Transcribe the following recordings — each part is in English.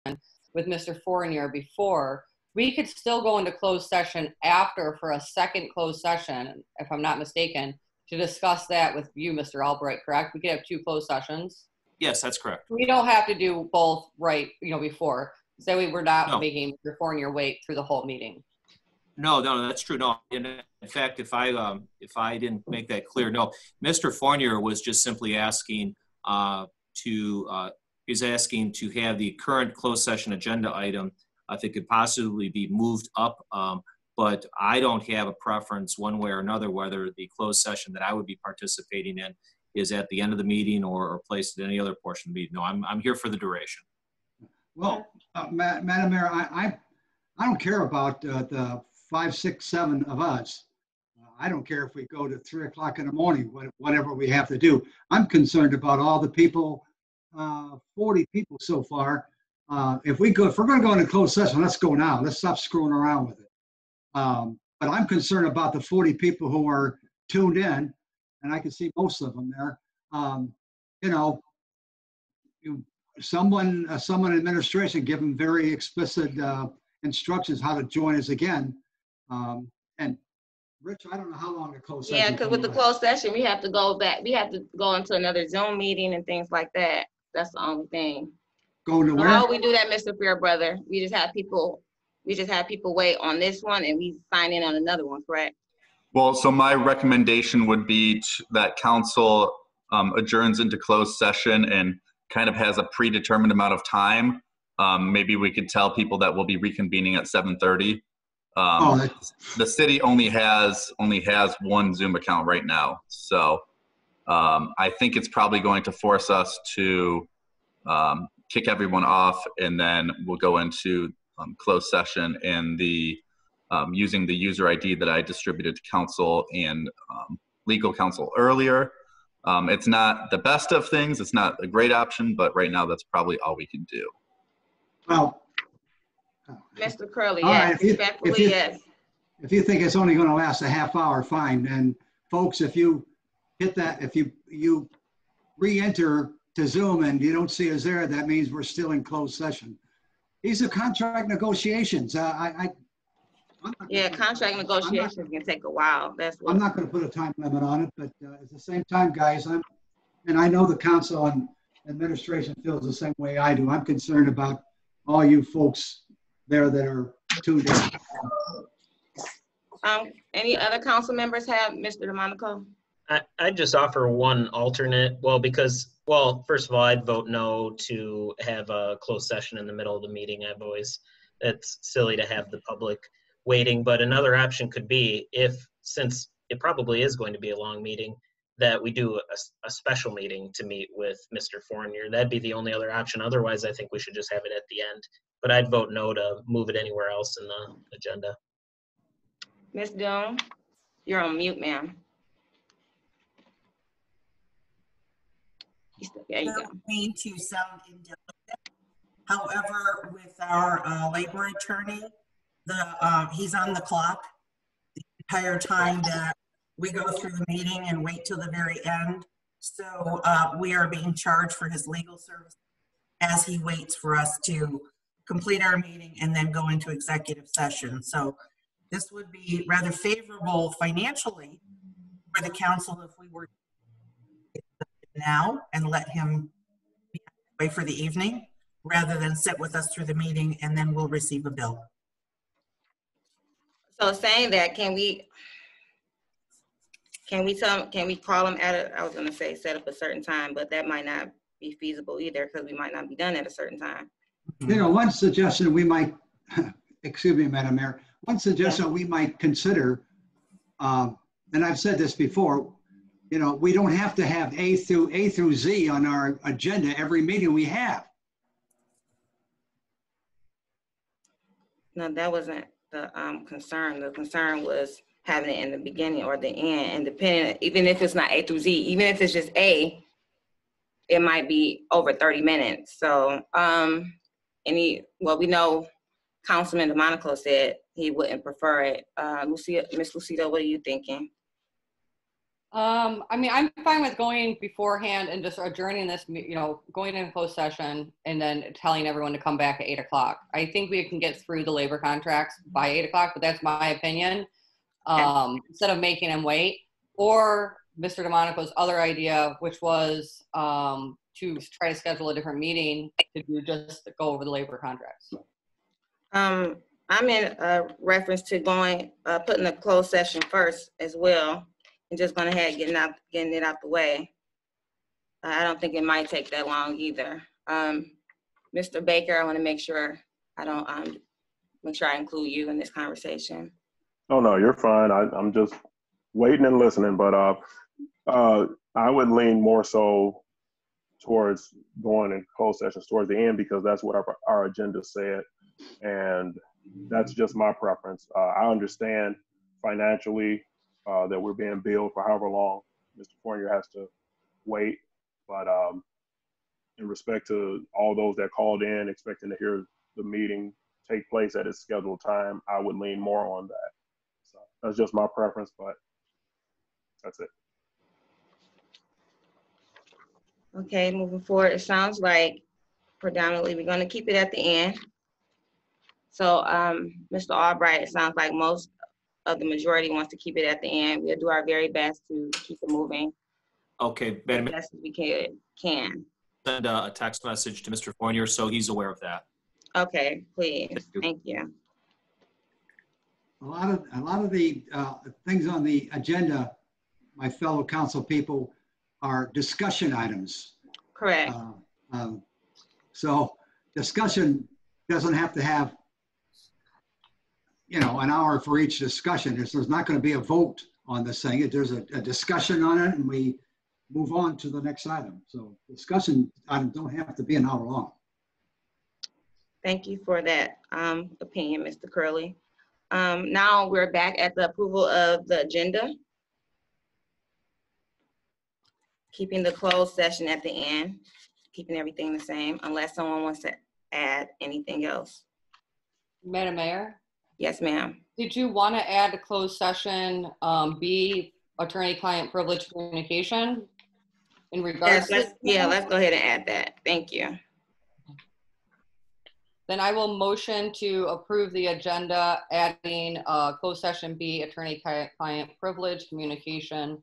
with Mr. Fournier before, we could still go into closed session after for a second closed session, if I'm not mistaken, to discuss that with you, Mr. Albright, correct? We could have 2 closed sessions. Yes, that's correct. We don't have to do both right, before. So we were not making Mr. Fournier wait through the whole meeting. No, that's true. No, in fact, if I didn't make that clear, no, Mr. Fournier was just simply asking he's asking to have the current closed session agenda item, if it could possibly be moved up, but I don't have a preference one way or another whether the closed session that I would be participating in is at the end of the meeting or placed at any other portion of the meeting. No, I'm here for the duration. Well, Madam Mayor, I don't care about the 5, 6, 7 of us. I don't care if we go to 3 o'clock in the morning, whatever we have to do. I'm concerned about all the people, 40 people so far. If we're going to go into closed session, let's go now. Let's stop screwing around with it. But I'm concerned about the 40 people who are tuned in, and I can see most of them there. Someone in administration give them very explicit instructions how to join us again. And Rich, I don't know how long the closed session. Yeah, because with the closed session, we have to go back. We have to go into another Zoom meeting and things like that. That's the only thing. Go to where? How we do that, Mr. Fairbrother? We just have people wait on this one and we sign in on another one, correct? Well, so my recommendation would be that council adjourns into closed session and kind of has a predetermined amount of time. Maybe we could tell people that we'll be reconvening at 7:30. The city only has 1 Zoom account right now. So I think it's probably going to force us to kick everyone off, and then we'll go into closed session and using the user ID that I distributed to council and legal counsel earlier. It's not the best of things. It's not a great option, but right now that's probably all we can do. Well, Mr. Curley, yes, respectfully, yes. If you think it's only going to last a half hour, fine. And folks, if you hit that, if you re-enter to Zoom and you don't see us there, that means we're still in closed session. These are contract negotiations. Contract negotiations can take a while. I'm not going to put a time limit on it, but at the same time, guys, and I know the council and administration feels the same way I do. I'm concerned about all you folks there that are tuned in. Any other council members have Mr. DeMonico? I'd just offer one alternate. First of all, I'd vote no to have a closed session in the middle of the meeting. It's silly to have the public waiting, but another option could be since it probably is going to be a long meeting, that we do a special meeting to meet with Mr. Fournier. That'd be the only other option. Otherwise, I think we should just have it at the end. But I'd vote no to move it anywhere else in the agenda. Ms. Doan, you're on mute, ma'am. There you go. Mean to sound indelicate. However, with our labor attorney, he's on the clock the entire time that we go through the meeting and wait till the very end. So we are being charged for his legal service as he waits for us to complete our meeting and then go into executive session. So this would be rather favorable financially for the council if we were now and let him be away for the evening rather than sit with us through the meeting and then we'll receive a bill. So saying that, can we call him I was gonna say set up a certain time, but that might not be feasible either because we might not be done at a certain time. You know, one suggestion we might, excuse me, Madam Mayor, one suggestion we might consider, and I've said this before, you know, we don't have to have A through Z on our agenda every meeting we have. No, that wasn't the concern. The concern was having it in the beginning or the end, and depending, even if it's not A through Z, even if it's just A, it might be over 30 minutes. So, we know Councilman DeMonico said he wouldn't prefer it. Miss Lucido, what are you thinking? I mean, I'm fine with going beforehand and just adjourning this, going in closed session and then telling everyone to come back at 8 o'clock. I think we can get through the labor contracts by 8 o'clock, but that's my opinion. Instead of making them wait, or Mr. DeMonico's other idea, which was to try to schedule a different meeting to just go over the labor contracts. I'm in reference to putting the closed session first as well, and just going ahead and getting it out the way. I don't think it might take that long either. Mr. Baker, I want to make sure I include you in this conversation. Oh no, you're fine. I'm just waiting and listening, but I would lean more so towards going in closed sessions towards the end, because that's what our agenda said, and that's just my preference. I understand financially that we're being billed for however long Mr. Fournier has to wait, but in respect to all those that called in expecting to hear the meeting take place at its scheduled time, I would lean more on that. So that's just my preference, but that's it. Okay, moving forward, it sounds like predominantly we're going to keep it at the end. So Mr. Albright, it sounds like most of the majority wants to keep it at the end. We'll do our very best to keep it moving. Okay, as best as we can. Send a text message to Mr. Fournier so he's aware of that. Okay, please. Thank you. A lot of the things on the agenda, my fellow council people, are discussion items. Correct. So discussion doesn't have to have, an hour for each discussion. There's not going to be a vote on this thing. There's a discussion on it, and we move on to the next item. So discussion items don't have to be an hour long. Thank you for that opinion, Mr. Curley. Now we're back at the approval of the agenda. Keeping the closed session at the end, keeping everything the same, unless someone wants to add anything else. Madam Mayor? Yes, ma'am. Did you want to add a closed session B, attorney-client privilege communication in regards to? Let's go ahead and add that. Thank you. Then I will motion to approve the agenda, adding closed session B, attorney-client privilege communication.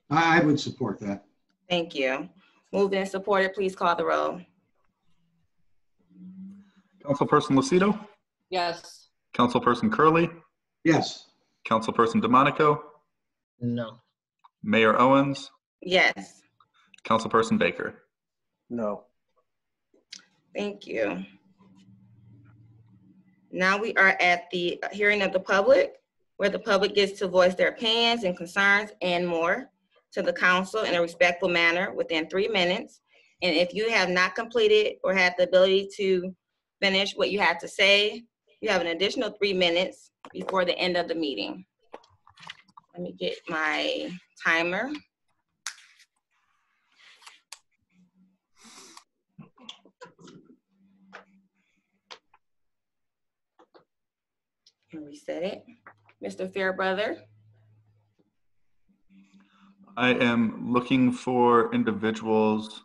I would support that. Thank you. Moved and supported, please call the roll. Councilperson Lucido? Yes. Councilperson Curley? Yes. Councilperson DeMonico? No. Mayor Owens? Yes. Councilperson Baker? No. Thank you. Now we are at the hearing of the public, where the public gets to voice their opinions and concerns and more to the council in a respectful manner within 3 minutes. And if you have not completed or had the ability to finish what you had to say, you have an additional 3 minutes before the end of the meeting. Let me get my timer. And reset it. Mr. Fairbrother. I am looking for individuals.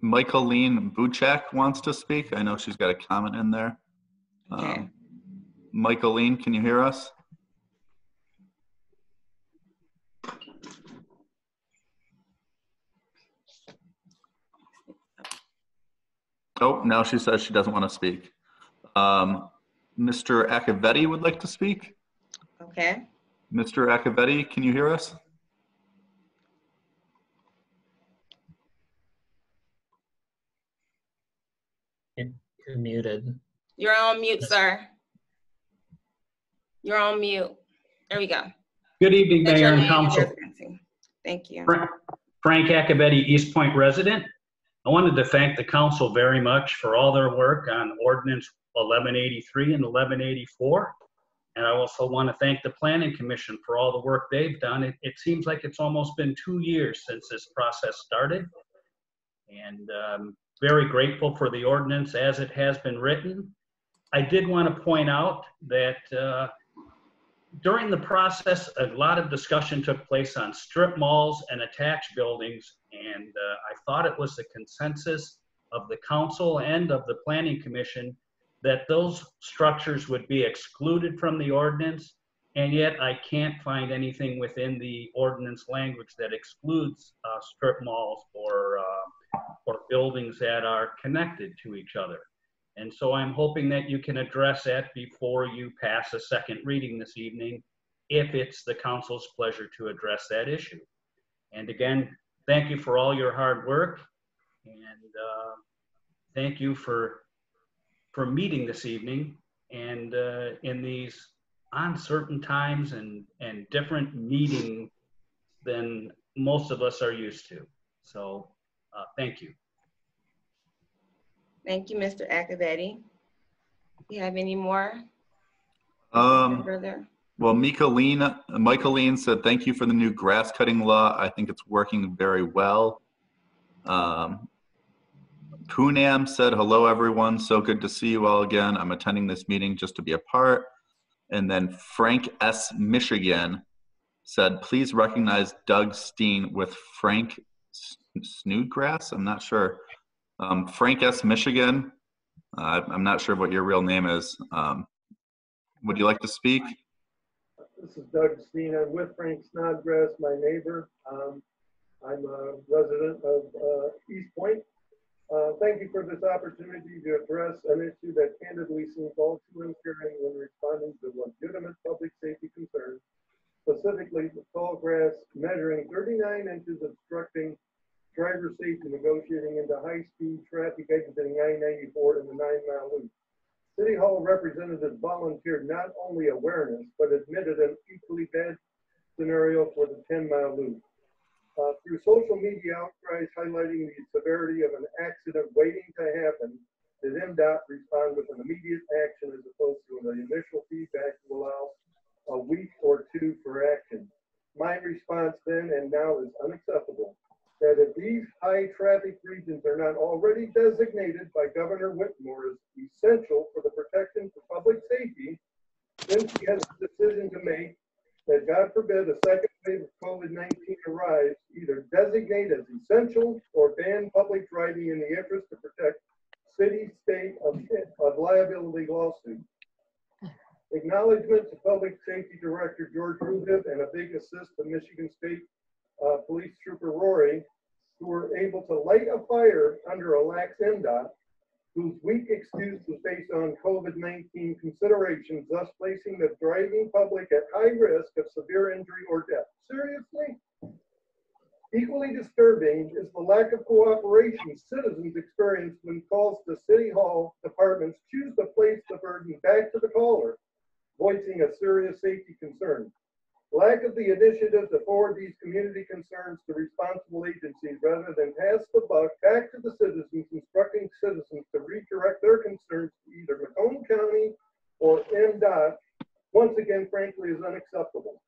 Michaeline Buchak wants to speak. I know she's got a comment in there. Okay. Michaeline, can you hear us? Oh, now she says she doesn't want to speak. Mr. Accavetti would like to speak. Okay. Mr. Accavetti, can you hear us? You're muted. You're on mute, sir. You're on mute. There we go. Good evening, Mayor and Council. Thank you. Frank Accavetti, Eastpointe resident. I wanted to thank the council very much for all their work on Ordinance 1183 and 1184. And I also want to thank the Planning Commission for all the work they've done. It seems like it's almost been 2 years since this process started. And very grateful for the ordinance as it has been written. I did want to point out that during the process, a lot of discussion took place on strip malls and attached buildings, and I thought it was the consensus of the council and of the planning commission that those structures would be excluded from the ordinance, and yet I can't find anything within the ordinance language that excludes strip malls or buildings that are connected to each other. And so I'm hoping that you can address that before you pass a second reading this evening, if it's the council's pleasure to address that issue. And again, thank you for all your hard work, and thank you for meeting this evening and in these uncertain times and different meetings than most of us are used to. So thank you. Thank you, Mr. Accavetti. Do you have any more? Further? Well, Michaeline said, thank you for the new grass cutting law. I think it's working very well. Poonam said, hello, everyone. So good to see you all again. I'm attending this meeting just to be a part. And then Frank S. Michigan said, please recognize Doug Steen with Frank Snoodgrass. I'm not sure. Frank S. Michigan, I'm not sure what your real name is. Would you like to speak? This is Doug Steen. I'm with Frank Snodgrass, my neighbor. I'm a resident of Eastpointe. Thank you for this opportunity to address an issue that candidly seems all too uncaring when responding to legitimate public safety concerns, specifically the tall grass measuring 39 inches obstructing driver safety negotiating into high-speed traffic exiting I-94 in the 9-mile loop. City Hall representatives volunteered not only awareness, but admitted an equally bad scenario for the 10-mile loop. Through social media outcries highlighting the severity of an accident waiting to happen, did MDOT respond with an immediate action as opposed to the initial feedback to allow a week or two for action? My response then and now is unacceptable. That if these high traffic regions are not already designated by Governor Whitmore as essential for the protection for public safety, then she has a decision to make that, God forbid, a second wave of COVID-19 arrives, either designate as essential or ban public driving in the interest to protect city, state of liability lawsuits. Acknowledgement to Public Safety Director George Rubin and a big assist to Michigan State Police Trooper Rory, who were able to light a fire under a lax MDOT, whose weak excuse was based on COVID-19 considerations, thus placing the driving public at high risk of severe injury or death. Seriously? Equally disturbing is the lack of cooperation citizens experience when calls to City Hall departments choose to place the burden back to the caller, voicing a serious safety concern. Lack of the initiative to forward these community concerns to responsible agencies rather than pass the buck back to the citizens, instructing citizens to redirect their concerns to either Macomb County or MDOT, once again, frankly, is unacceptable.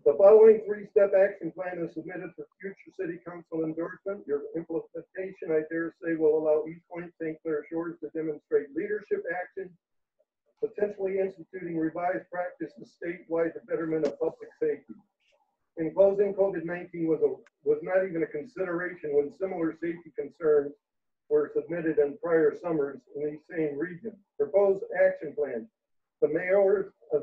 The following 3-step action plan is submitted for future City Council endorsement. Your implementation, I dare say, will allow Eastpointe, St. Clair Shores to demonstrate leadership action, potentially instituting revised practices statewide to betterment of public safety. In closing, COVID-19 was not even a consideration when similar safety concerns were submitted in prior summers in these same regions. Proposed action plan. The mayors of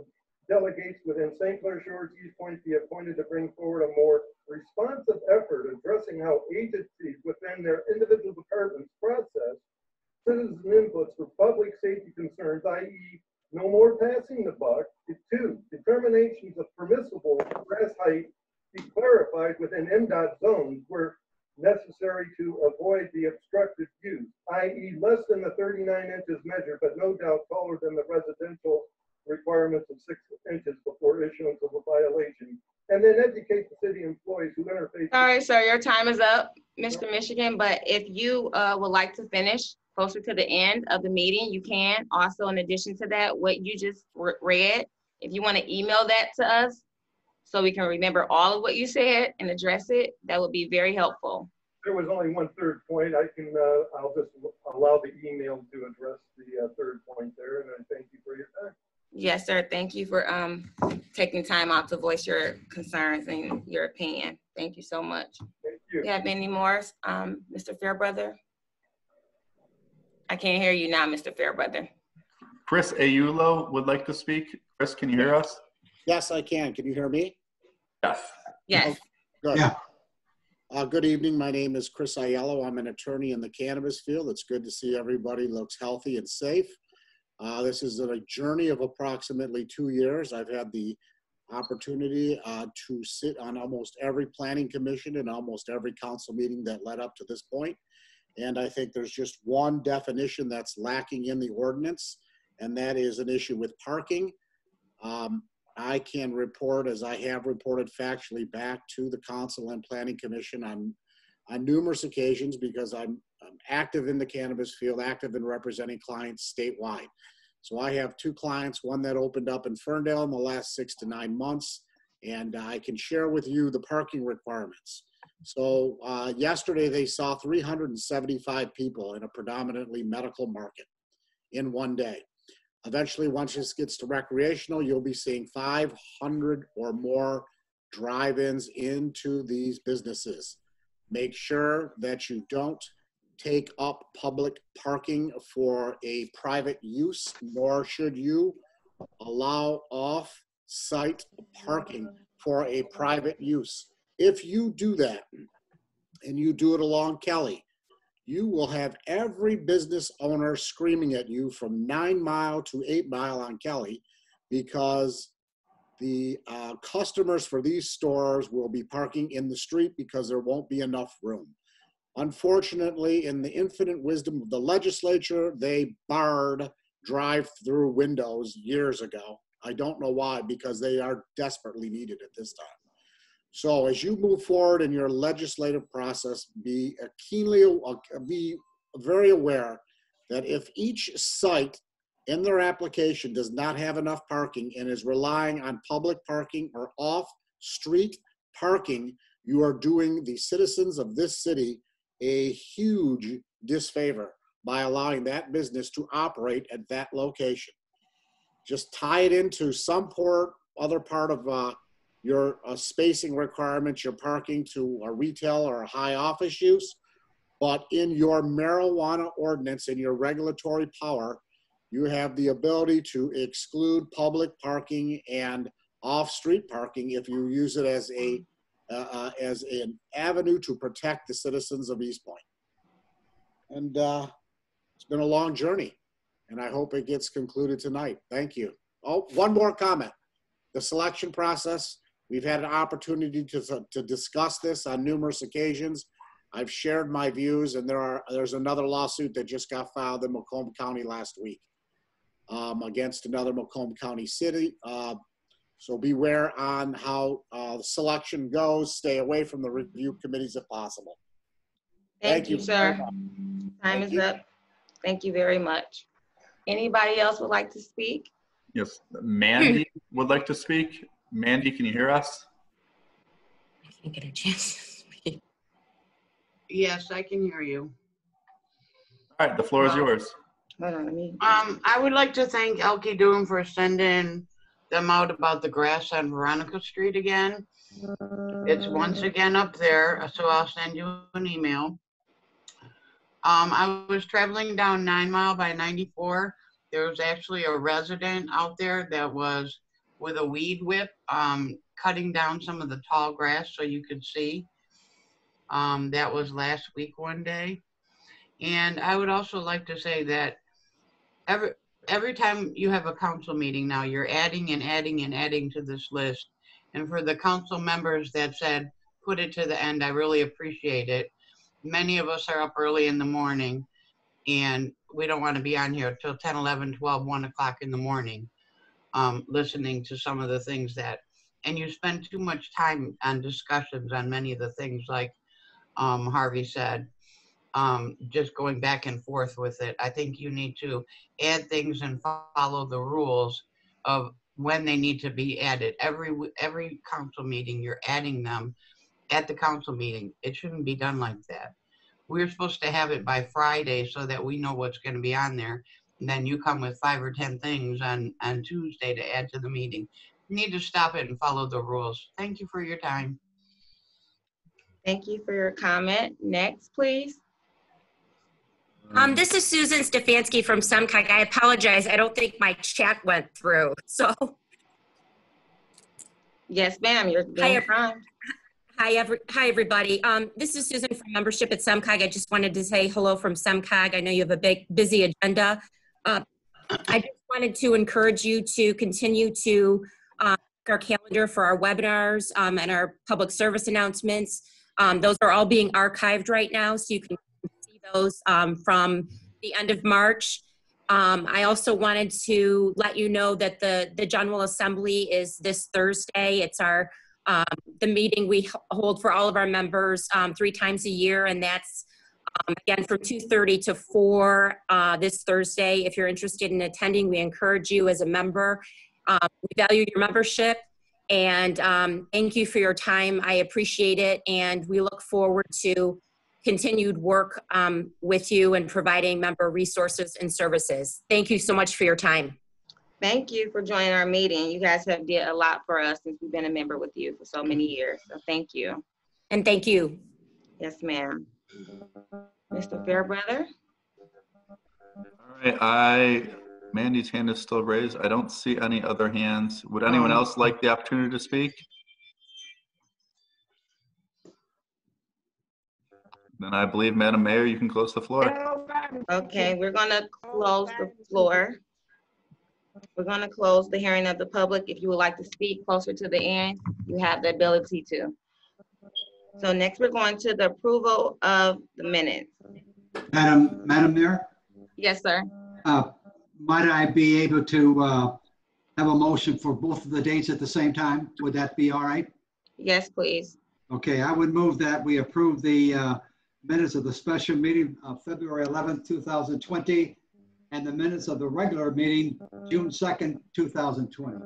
delegates within St. Clair Shores, Eastpointe be appointed to bring forward a more responsive effort addressing how agencies within their individual departments process citizen inputs for public safety concerns, i.e. no more passing the buck. 2, determinations of permissible grass height be clarified within MDOT zones where necessary to avoid the obstructed views, i.e. less than the 39 inches measured, but no doubt taller than the residential requirements of 6 inches before issuance of a violation. And then educate the city employees who interface. All right, sir, your time is up, Mr. Michigan, but if you would like to finish closer to the end of the meeting, you can. Also, in addition to that, what you just read, if you want to email that to us so we can remember all of what you said and address it, that would be very helpful. there was only one third point, I can, I'll just allow the email to address the third point there, and I thank you for your time. Yes, sir. Thank you for taking time out to voice your concerns and your opinion. Thank you so much. Thank you. You have any more, Mr. Fairbrother? I can't hear you now, Mr. Fairbrother. Chris Ayulo would like to speak. Chris, can you hear us? Yes, I can. Can you hear me? Yes. Yes. Oh, good. Yeah. Good evening. My name is Chris Aiello. I'm an attorney in the cannabis field. It's good to see everybody looks healthy and safe. This is a journey of approximately 2 years. I've had the opportunity to sit on almost every planning commission and almost every council meeting that led up to this point. And I think there's just one definition that's lacking in the ordinance, and that is an issue with parking. I can report, as I have reported factually back to the council and planning commission on numerous occasions, because I'm active in the cannabis field, active in representing clients statewide. So I have 2 clients, one that opened up in Ferndale in the last 6 to 9 months, and I can share with you the parking requirements. So yesterday they saw 375 people in a predominantly medical market in one day. Eventually, once this gets to recreational, you'll be seeing 500 or more drive-ins into these businesses. Make sure that you don't take up public parking for a private use, nor should you allow off-site parking for a private use. If you do that, and you do it along Kelly, you will have every business owner screaming at you from 9 Mile to 8 Mile on Kelly, because the customers for these stores will be parking in the street because there won't be enough room. Unfortunately, in the infinite wisdom of the legislature, they barred drive-through windows years ago. I don't know why, because they are desperately needed at this time. So as you move forward in your legislative process, be very aware that if each site in their application does not have enough parking and is relying on public parking or off-street parking, you are doing the citizens of this city a huge disfavor by allowing that business to operate at that location. Just tie it into some other part of your spacing requirements, your parking to a retail or a high office use. But in your marijuana ordinance, in your regulatory power, you have the ability to exclude public parking and off-street parking if you use it as an avenue to protect the citizens of Eastpointe. And it's been a long journey, and I hope it gets concluded tonight. Thank you. Oh, one more comment. The selection process, we've had an opportunity to discuss this on numerous occasions. I've shared my views, and there's another lawsuit that just got filed in Macomb County last week against another Macomb County city. So beware on how the selection goes. Stay away from the review committees if possible. Thank you, sir. Time is up. Thank you very much. Anybody else would like to speak? Yes, Mandy would like to speak. Mandy, can you hear us? I can't get a chance to speak. Yes, I can hear you. All right, the floor is yours. Hold on, let me. I would like to thank Elke Doom for sending them out about the grass on Veronica Street again. It's once again up there, so I'll send you an email. I was traveling down 9 Mile by 94. There was actually a resident out there that was with a weed whip cutting down some of the tall grass so you could see. That was last week one day. And I would also like to say that every time you have a council meeting now, you're adding and adding and adding to this list. And for the council members that said, put it to the end, I really appreciate it. Many of us are up early in the morning, and we don't want to be on here till 10, 11, 12, 1 o'clock in the morning, listening to some of the things that, and you spend too much time on discussions on many of the things like Harvey said, just going back and forth with it. I think you need to add things and follow the rules of when they need to be added. Every council meeting, you're adding them, at the council meeting. It shouldn't be done like that. We're supposed to have it by Friday so that we know what's going to be on there. And then you come with 5 or 10 things on Tuesday to add to the meeting. You need to stop it and follow the rules. Thank you for your time. Thank you for your comment. Next, please. This is Susan Stefanski from SEMCOG. I apologize. I don't think my chat went through. So, Yes, ma'am. You're being prompt. hi, everybody. This is Susan from membership at SEMCOG. I just wanted to say hello from SEMCOG. I know you have a big, busy agenda. I just wanted to encourage you to continue to our calendar for our webinars and our public service announcements. Those are all being archived right now, so you can see those from the end of March. I also wanted to let you know that the General Assembly is this Thursday. It's our the meeting we hold for all of our members 3 times a year, and that's again from 2:30 to 4 this Thursday. If you're interested in attending, we encourage you as a member. We value your membership, and thank you for your time. I appreciate it, and we look forward to continued work with you and providing member resources and services. Thank you so much for your time. Thank you for joining our meeting. You guys have did a lot for us since we've been a member with you for so many years. So thank you. And thank you. Yes, ma'am. Mr. Fairbrother? All right, Mandy's hand is still raised. I don't see any other hands. Would anyone else like the opportunity to speak? Then I believe, Madam Mayor, you can close the floor. Okay, we're gonna close the floor. We're gonna close the hearing of the public. If you would like to speak closer to the end, you have the ability to. So next, we're going to the approval of the minutes. Madam Mayor, Yes, sir. might I be able to have a motion for both of the dates at the same time? Would that be all right? Yes, please. Okay, I would move that we approve the minutes of the special meeting of February 11th, 2020, and the minutes of the regular meeting, June 2nd, 2020.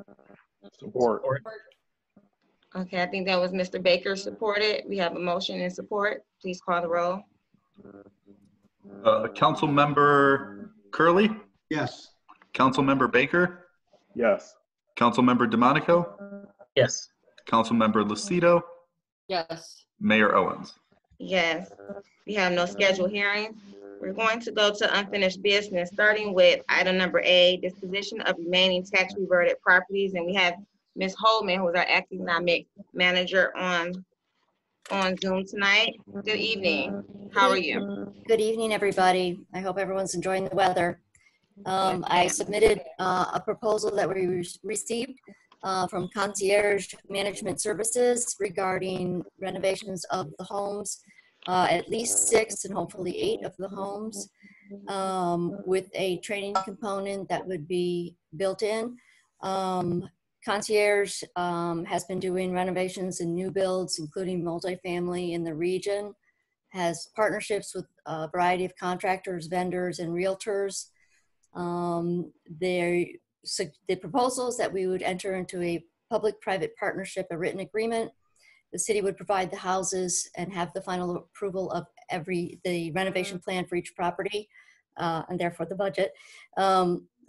Support. Okay, I think that was Mr. Baker supported. We have a motion in support. Please call the roll. Councilmember Curley? Yes. Councilmember Baker? Yes. Councilmember DeMonico? Yes. Councilmember Lucido? Yes. Mayor Owens? Yes, we have no scheduled hearings. We're going to go to unfinished business, starting with item number A, disposition of remaining tax reverted properties. And we have Ms. Holman, who is our acting economic manager on Zoom tonight. Good evening. How are you? Good evening, everybody. I hope everyone's enjoying the weather. I submitted a proposal that we received from Concierge Management Services regarding renovations of the homes, at least 6 and hopefully 8 of the homes, with a training component that would be built in. Concierge has been doing renovations and new builds, including multifamily in the region, has partnerships with a variety of contractors, vendors, and realtors. The proposal is that we would enter into a public-private partnership, a written agreement. The city would provide the houses and have the final approval of the renovation plan for each property, and therefore the budget.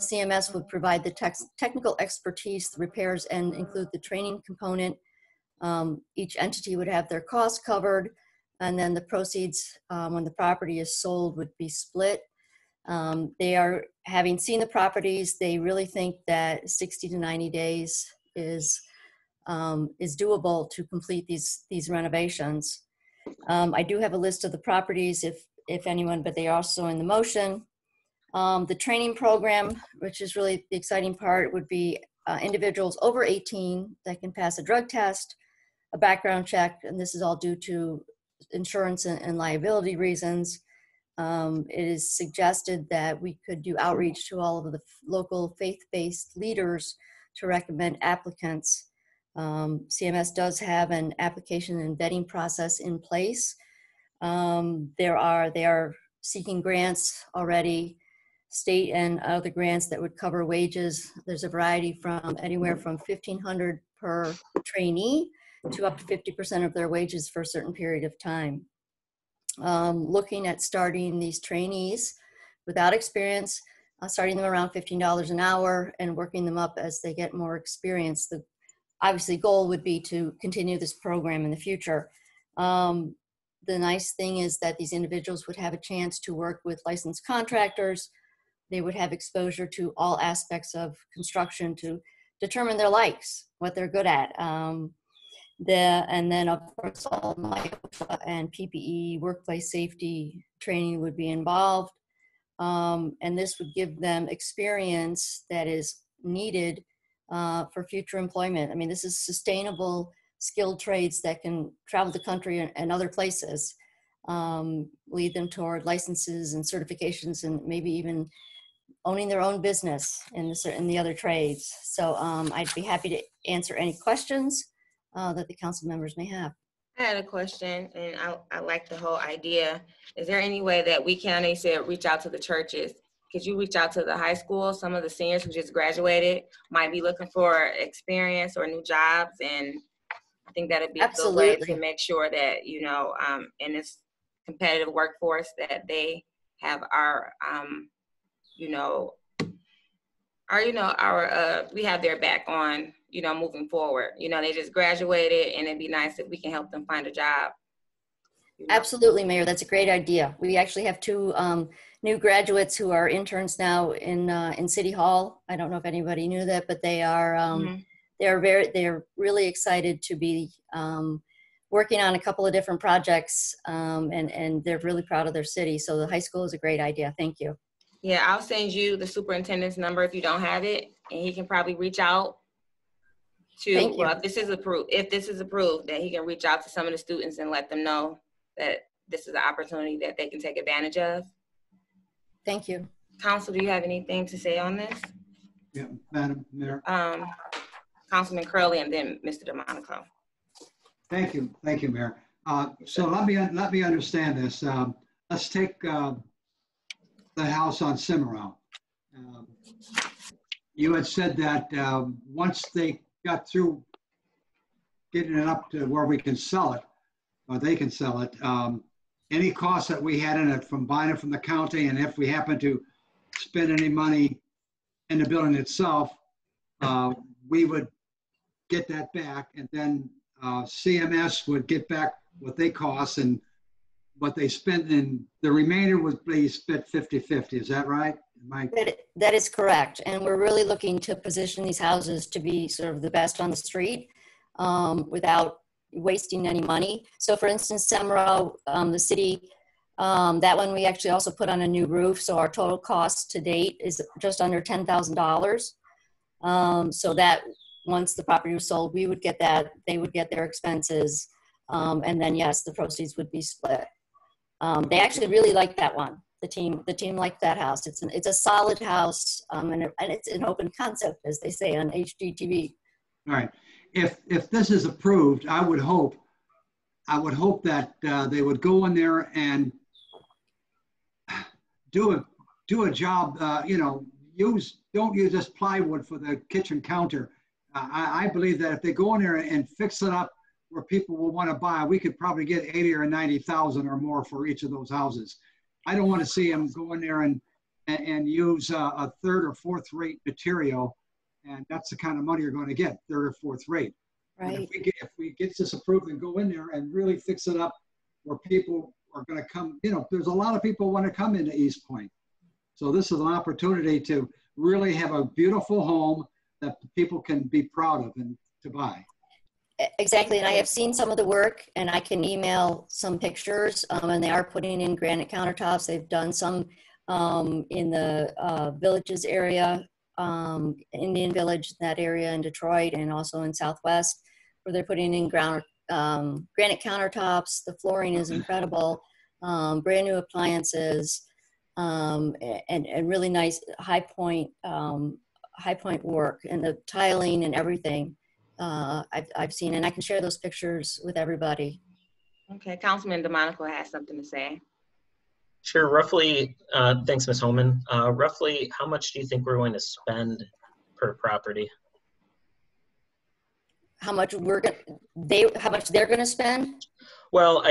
CMS would provide the technical expertise, the repairs, and include the training component. Each entity would have their costs covered, and then the proceeds when the property is sold would be split. They are, having seen the properties, they really think that 60 to 90 days is doable to complete these renovations. I do have a list of the properties if anyone, but they are also in the motion. The training program, which is really the exciting part, would be individuals over 18 that can pass a drug test, a background check, and this is all due to insurance and liability reasons. It is suggested that we could do outreach to all of the local faith-based leaders to recommend applicants. CMS does have an application and vetting process in place. They are seeking grants already, state and other grants that would cover wages. There's a variety from anywhere from $1,500 per trainee to up to 50% of their wages for a certain period of time. Looking at starting these trainees without experience, starting them around $15 an hour and working them up as they get more experience. The obviously goal would be to continue this program in the future. The nice thing is that these individuals would have a chance to work with licensed contractors. They would have exposure to all aspects of construction to determine their likes, what they're good at. And then of course all my and PPE workplace safety training would be involved. And this would give them experience that is needed for future employment. I mean, this is sustainable, skilled trades that can travel the country and other places, lead them toward licenses and certifications and maybe even owning their own business in the other trades. So I'd be happy to answer any questions that the council members may have. I had a question, and I like the whole idea. Is there any way that we can, they said, reach out to the churches? Could you reach out to the high school? Some of the seniors who just graduated might be looking for experience or new jobs, and I think that'd be a good way to make sure that, you know, in this competitive workforce that they have our, we have their back on, you know, moving forward. You know, they just graduated, and it'd be nice if we can help them find a job. You know? Absolutely, Mayor. That's a great idea. We actually have two new graduates who are interns now in City Hall. I don't know if anybody knew that, but they are they're really excited to be working on a couple of different projects, and they're really proud of their city. So the high school is a great idea. Thank you. Yeah, I'll send you the superintendent's number if you don't have it, and he can probably reach out to, well, if this is approved, that he can reach out to some of the students and let them know that this is an opportunity that they can take advantage of. Thank you. Council, do you have anything to say on this? Yeah, Madam Mayor. Councilman Curley and then Mr. DeMonico. Thank you, Mayor. So let me understand this. Let's take the house on Cimarron. You had said that once they got through getting it up to where we can sell it, or they can sell it, any costs that we had in it from buying it from the county, and if we happen to spend any money in the building itself, we would get that back, and then CMS would get back what they cost and what they spent, and the remainder would be split 50-50. Is that right? That is correct. And we're really looking to position these houses to be sort of the best on the street without wasting any money. So for instance, Semro, the city, that one we actually also put on a new roof. So our total cost to date is just under $10,000. So that once the property was sold, we would get that, they would get their expenses. And then yes, the proceeds would be split. They actually really like that one. The team liked that house. It's a solid house, and it's an open concept, as they say on HGTV. All right. If this is approved, I would hope that they would go in there and do a job. Don't use this plywood for the kitchen counter. I believe that if they go in there and fix it up where people will want to buy, we could probably get 80 or 90,000 or more for each of those houses. I don't want to see them go in there and use a third or fourth rate material, and that's the kind of money you're going to get, third or fourth rate. Right. If we get this approved and go in there and really fix it up where people are going to come, there's a lot of people who want to come into Eastpointe. So this is an opportunity to really have a beautiful home that people can be proud of and to buy. Exactly, and I have seen some of the work, and I can email some pictures, and they are putting in granite countertops. They've done some in the Villages area, Indian Village, that area in Detroit, and also in Southwest, where they're putting in granite countertops. The flooring is incredible, brand new appliances, and really nice high point work, and the tiling and everything. I've seen, and I can share those pictures with everybody. Okay, Councilman DeMonico has something to say. Sure, roughly, thanks Ms. Homan. Roughly, how much do you think we're going to spend per property? how much how much they're gonna spend? Well,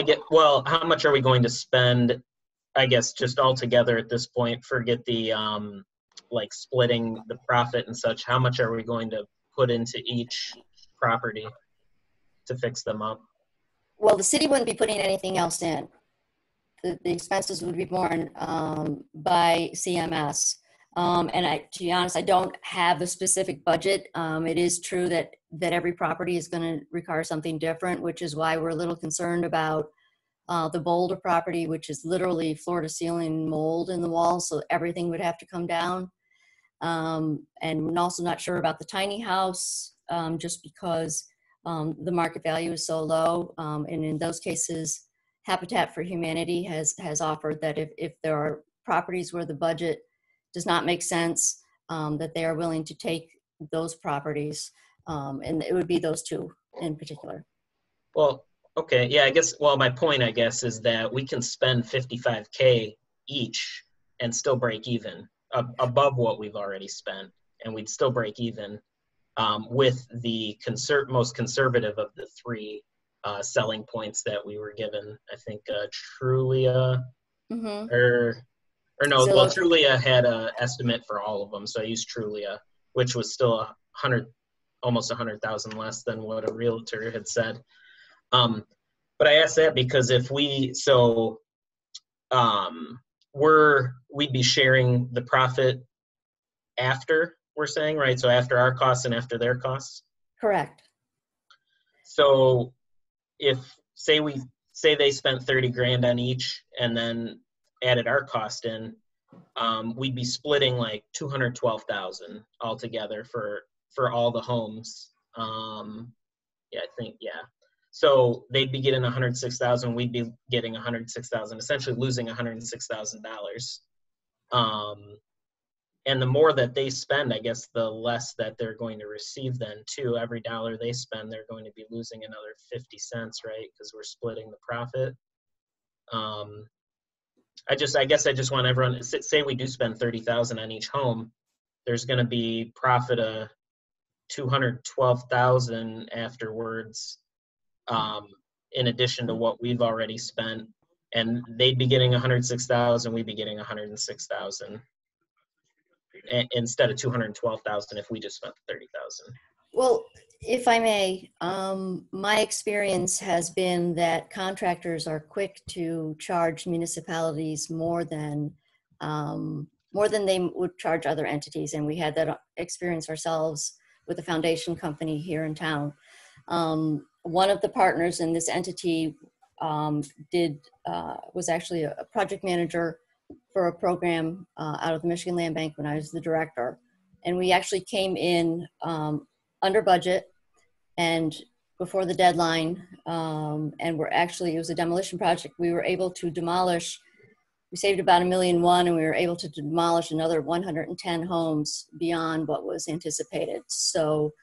how much are we going to spend, I guess, just all together at this point? Forget the, like splitting the profit and such. How much are we going to put into each property to fix them up? Well, the city wouldn't be putting anything else in. The expenses would be borne by CMS. And to be honest, I don't have a specific budget. It is true that every property is going to require something different, which is why we're a little concerned about the Boulder property, which is literally floor to ceiling mold in the walls, so everything would have to come down. And I'm also not sure about the tiny house, just because the market value is so low. And in those cases, Habitat for Humanity has offered that if there are properties where the budget does not make sense, that they are willing to take those properties. And it would be those two in particular. Well, okay, yeah, I guess, well, my point, I guess, is that we can spend $55K each and still break even above what we've already spent, and we'd still break even with the most conservative of the three selling points that we were given. I think Trulia, or no, well, Trulia had an estimate for all of them, so I used Trulia, which was still almost 100,000 less than what a realtor had said. But I asked that because if we'd be sharing the profit after, we're saying, right? So after our costs and after their costs? Correct. So if, say they spent 30 grand on each and then added our cost in, we'd be splitting like 212,000 altogether for all the homes. Yeah, I think, yeah. So they'd be getting 106,000. We'd be getting 106,000, essentially losing $106,000. And the more that they spend, I guess, the less that they're going to receive then too. Every dollar they spend, they're going to be losing another 50 cents, right? Because we're splitting the profit. I guess I just want everyone, say we do spend 30,000 on each home, there's going to be profit of 212,000 afterwards, in addition to what we've already spent, and they'd be getting 106,000, we'd be getting 106,000 instead of 212,000 if we just spent 30,000. Well, if I may, my experience has been that contractors are quick to charge municipalities more than they would charge other entities, and we had that experience ourselves with a foundation company here in town. One of the partners in this entity was actually a project manager for a program out of the Michigan Land Bank when I was the director. And we actually came in under budget and before the deadline, and it was a demolition project. We were able to demolish, we saved about $1.1 million, and we were able to demolish another 110 homes beyond what was anticipated. So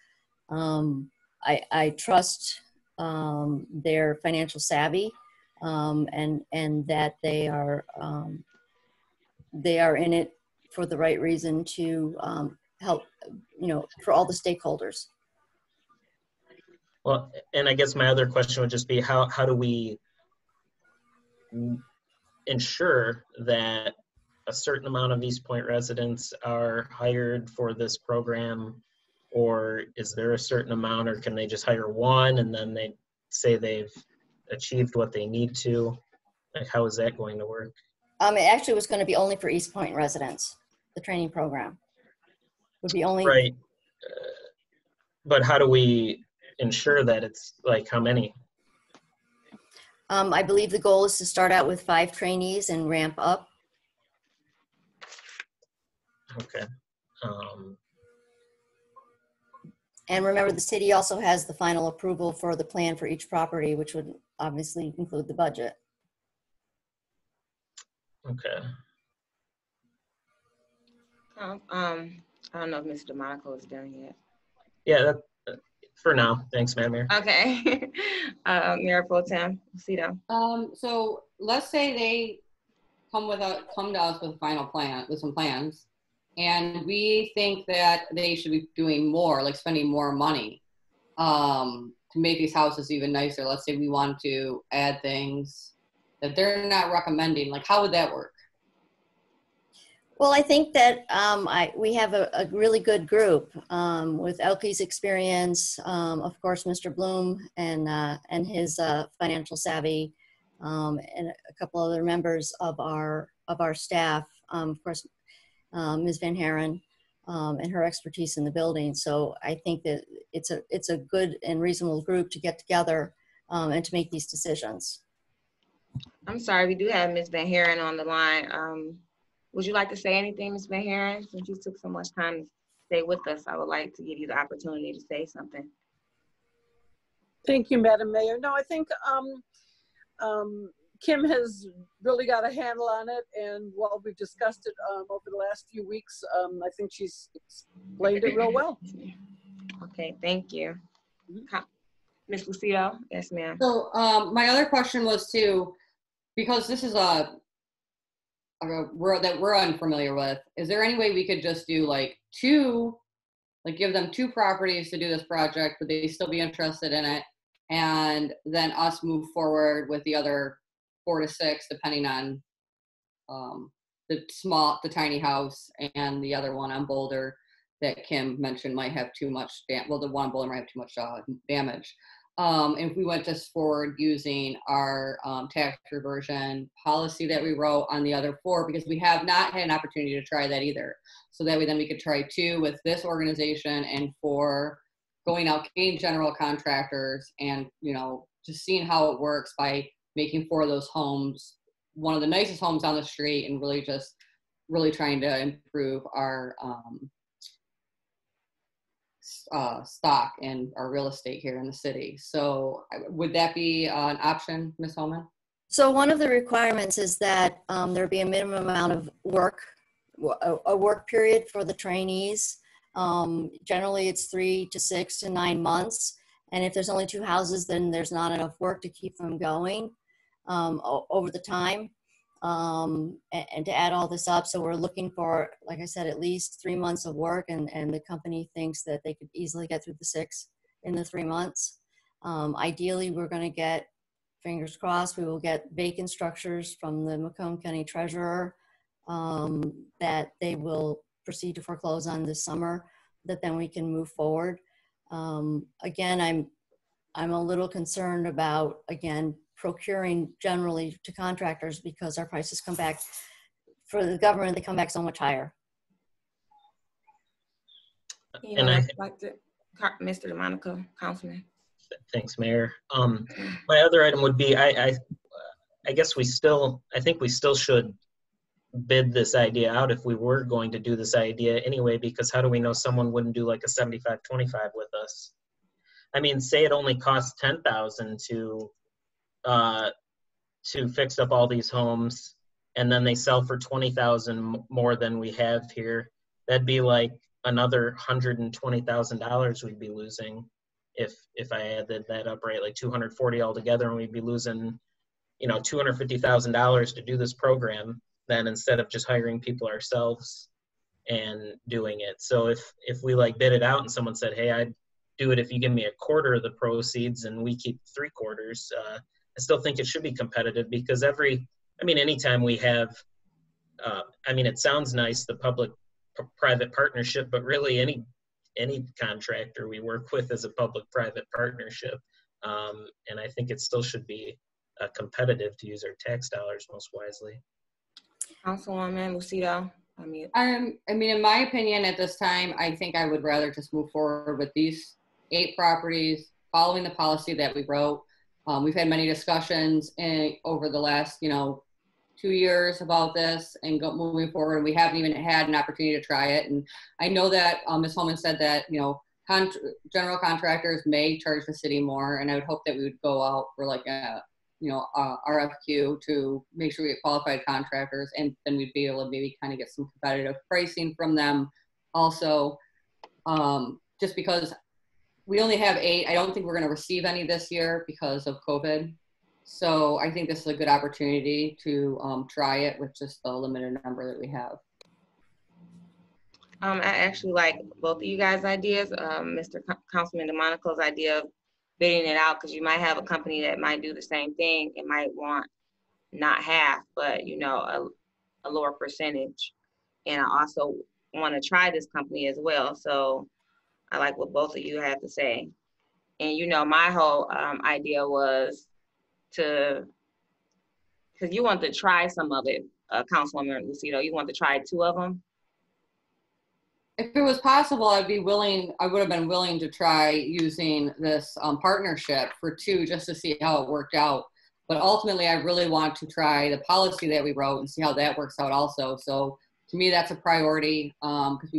I trust their financial savvy, and that they are in it for the right reason to help, for all the stakeholders. Well, and I guess my other question would just be how do we ensure that a certain amount of Eastpointe residents are hired for this program? Or is there a certain amount, or can they just hire one and then they say they've achieved what they need to? Like, how is that going to work? It actually was going to be only for Eastpointe residents. The training program would be only. Right. But how do we ensure that it's like how many? I believe the goal is to start out with 5 trainees and ramp up. Okay. And remember, the city also has the final approval for the plan for each property, which would obviously include the budget. Okay. I don't know if Mr. Monaco is done yet. Yeah, for now. Thanks, Madam Mayor. Okay. Mayor Pro Tem Cito. So let's say they come to us with a final plan, with some plans, and we think that they should be doing more, like spending more money. to make these houses even nicer? Let's say we want to add things that they're not recommending. Like, how would that work? Well, I think that we have a really good group with Elke's experience, of course, Mr. Bloom and his financial savvy, and a couple other members of our staff. Of course, Ms. Van Haren and her expertise in the building. So I think that it's a good and reasonable group to get together and to make these decisions. I'm sorry, we do have Ms. Van Haren on the line. Would you like to say anything, Ms. Van Haren? Since you took so much time to stay with us, I would like to give you the opportunity to say something. Thank you, Madam Mayor. No, I think Kim has really got a handle on it, and while we've discussed it over the last few weeks, I think she's explained it real well. Okay, thank you. Ms. Lucio? Yes, ma'am. So my other question was too, because this is a world that we're unfamiliar with, is there any way we could just do give them 2 properties to do this project, but they still be interested in it, and then us move forward with the other 4 to 6, depending on the tiny house and the other one on Boulder that Kim mentioned might have too much, the one on Boulder might have too much damage. If we went just forward using our tax reversion policy that we wrote on the other 4, because we have not had an opportunity to try that either. So that way then we could try 2 with this organization and 4 going out, getting general contractors and, just seeing how it works by making 4 of those homes one of the nicest homes on the street, and really trying to improve our stock and our real estate here in the city. So would that be an option, Ms. Holman? So one of the requirements is that there be a minimum amount of work, a work period for the trainees. Generally it's 3 to 6 to 9 months. And if there's only 2 houses, then there's not enough work to keep them going over the time. And to add all this up, so we're looking for, like I said, at least 3 months of work, and the company thinks that they could easily get through the 6 in the 3 months. Ideally, we're going to get, fingers crossed, we will get vacant structures from the Macomb County Treasurer that they will proceed to foreclose on this summer, that then we can move forward. Again, I'm a little concerned about, again, procuring generally to contractors, because our prices come back, for the government, they come back so much higher. And I'd like to, Mr. DeMonaco, Councilman. Thanks, Mayor. My other item would be, I guess I think we still should bid this idea out if we were going to do this idea anyway, because how do we know someone wouldn't do like a 75-25 with us? I mean, say it only costs $10,000 to fix up all these homes, and then they sell for $20,000 more than we have here. That'd be like another $120,000 we'd be losing if I added that up right, like $240 altogether, and we'd be losing, $250,000 to do this program, then instead of just hiring people ourselves and doing it. So if we bid it out and someone said, hey, I'd do it if you give me a quarter of the proceeds and we keep 3/4, I still think it should be competitive, because anytime we have, it sounds nice, the public-private partnership, but really any contractor we work with is a public-private partnership. And I think it still should be competitive to use our tax dollars most wisely. Councilwoman Lucido. In my opinion, at this time, I think I would rather just move forward with these 8 properties, following the policy that we wrote. We've had many discussions over the last, 2 years about this and moving forward. We haven't even had an opportunity to try it. And I know that Ms. Holman said that, general contractors may charge the city more. And I would hope that we would go out for RFQ to make sure we get qualified contractors, and then we'd be able to maybe kind of get some competitive pricing from them also. Just because we only have 8, I don't think we're going to receive any this year because of COVID. So I think this is a good opportunity to try it with just the limited number that we have. I actually like both of you guys' ideas. Mr. Councilman DeMonico's idea of bidding it out, because you might have a company that might do the same thing. It might want not half, but you know, a lower percentage. And I also want to try this company as well. So I like what both of you have to say. And you know, my whole idea was to, because you want to try some of it, Councilwoman Lucido, you want to try 2 of them? If it was possible, I would have been willing to try using this partnership for 2 just to see how it worked out. But ultimately, I really want to try the policy that we wrote and see how that works out also. So to me, that's a priority because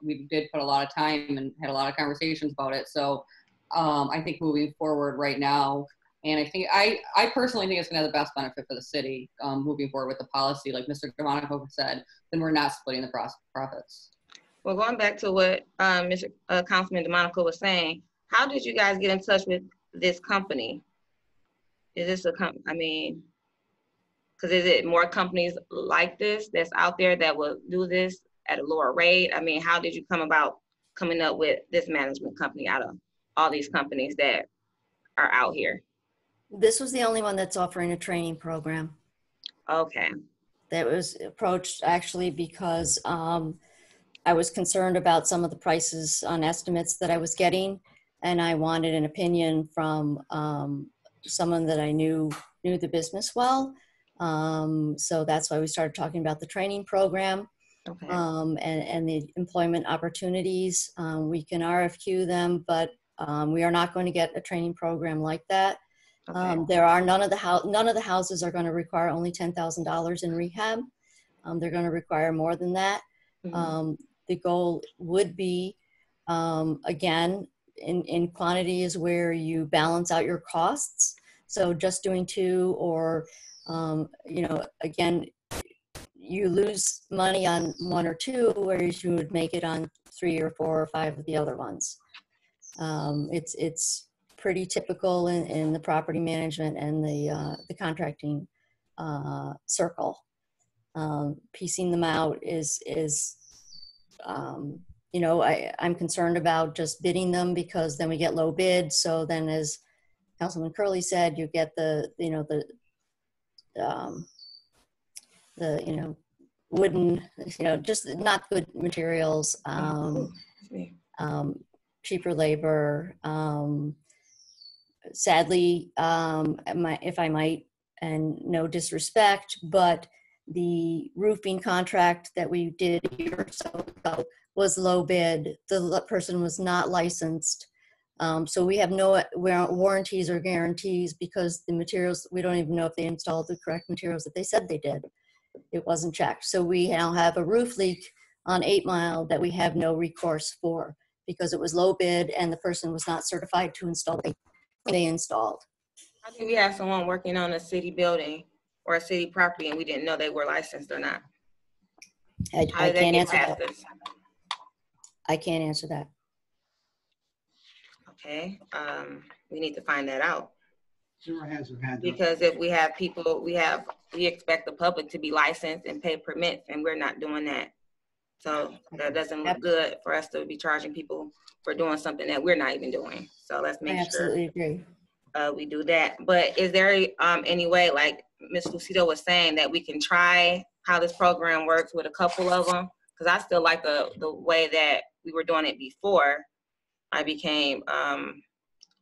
we did put a lot of time and had a lot of conversations about it. So I think moving forward right now, and I think I personally think it's going to have the best benefit for the city moving forward with the policy, like Mr. DeMonico said, then we're not splitting the profits. Well, going back to what Mr. Councilman DeMonico was saying, how did you guys get in touch with this company? Is this I mean, because is it more companies like this that's out there that will do this at a lower rate? I mean, how did you come about coming up with this management company out of all these companies that are out here? This was the only one that's offering a training program. Okay. That was approached actually because I was concerned about some of the prices on estimates that I was getting, and I wanted an opinion from someone that I knew the business well. So that's why we started talking about the training program. Okay. And the employment opportunities. We can RFQ them, but we are not going to get a training program like that. Okay. There are none of the houses are going to require only $10,000 in rehab. They're going to require more than that. Mm-hmm. The goal would be, again, in quantity is where you balance out your costs. So just doing 2 or, you know, again, you lose money on 1 or 2, whereas you would make it on 3 or 4 or 5 of the other ones. It's pretty typical in the property management and the contracting circle. Piecing them out is you know, I'm concerned about just bidding them because then we get low bid. So then, as Councilman Curley said, you get the you know, wooden, you know, just not good materials, cheaper labor. Sadly, if I might, and no disrespect, but the roofing contract that we did a year or so ago was low bid. The person was not licensed. So we have no warranties or guarantees because the materials, we don't even know if they installed the correct materials that they said they did. It wasn't checked. So we now have a roof leak on 8 Mile that we have no recourse for because it was low bid and the person was not certified to install what they installed. How do we have someone working on a city building or a city property and we didn't know they were licensed or not? I can't answer that. I can't answer that. Okay, we need to find that out. Zero has her hand up. Because if we have people, we expect the public to be licensed and pay permits, and we're not doing that. So that doesn't look good for us to be charging people for doing something that we're not even doing. So let's make sure. I absolutely agree. We do that. But is there any way, like Ms. Lucido was saying, that we can try how this program works with a couple of them? Because I still like the way that we were doing it before I became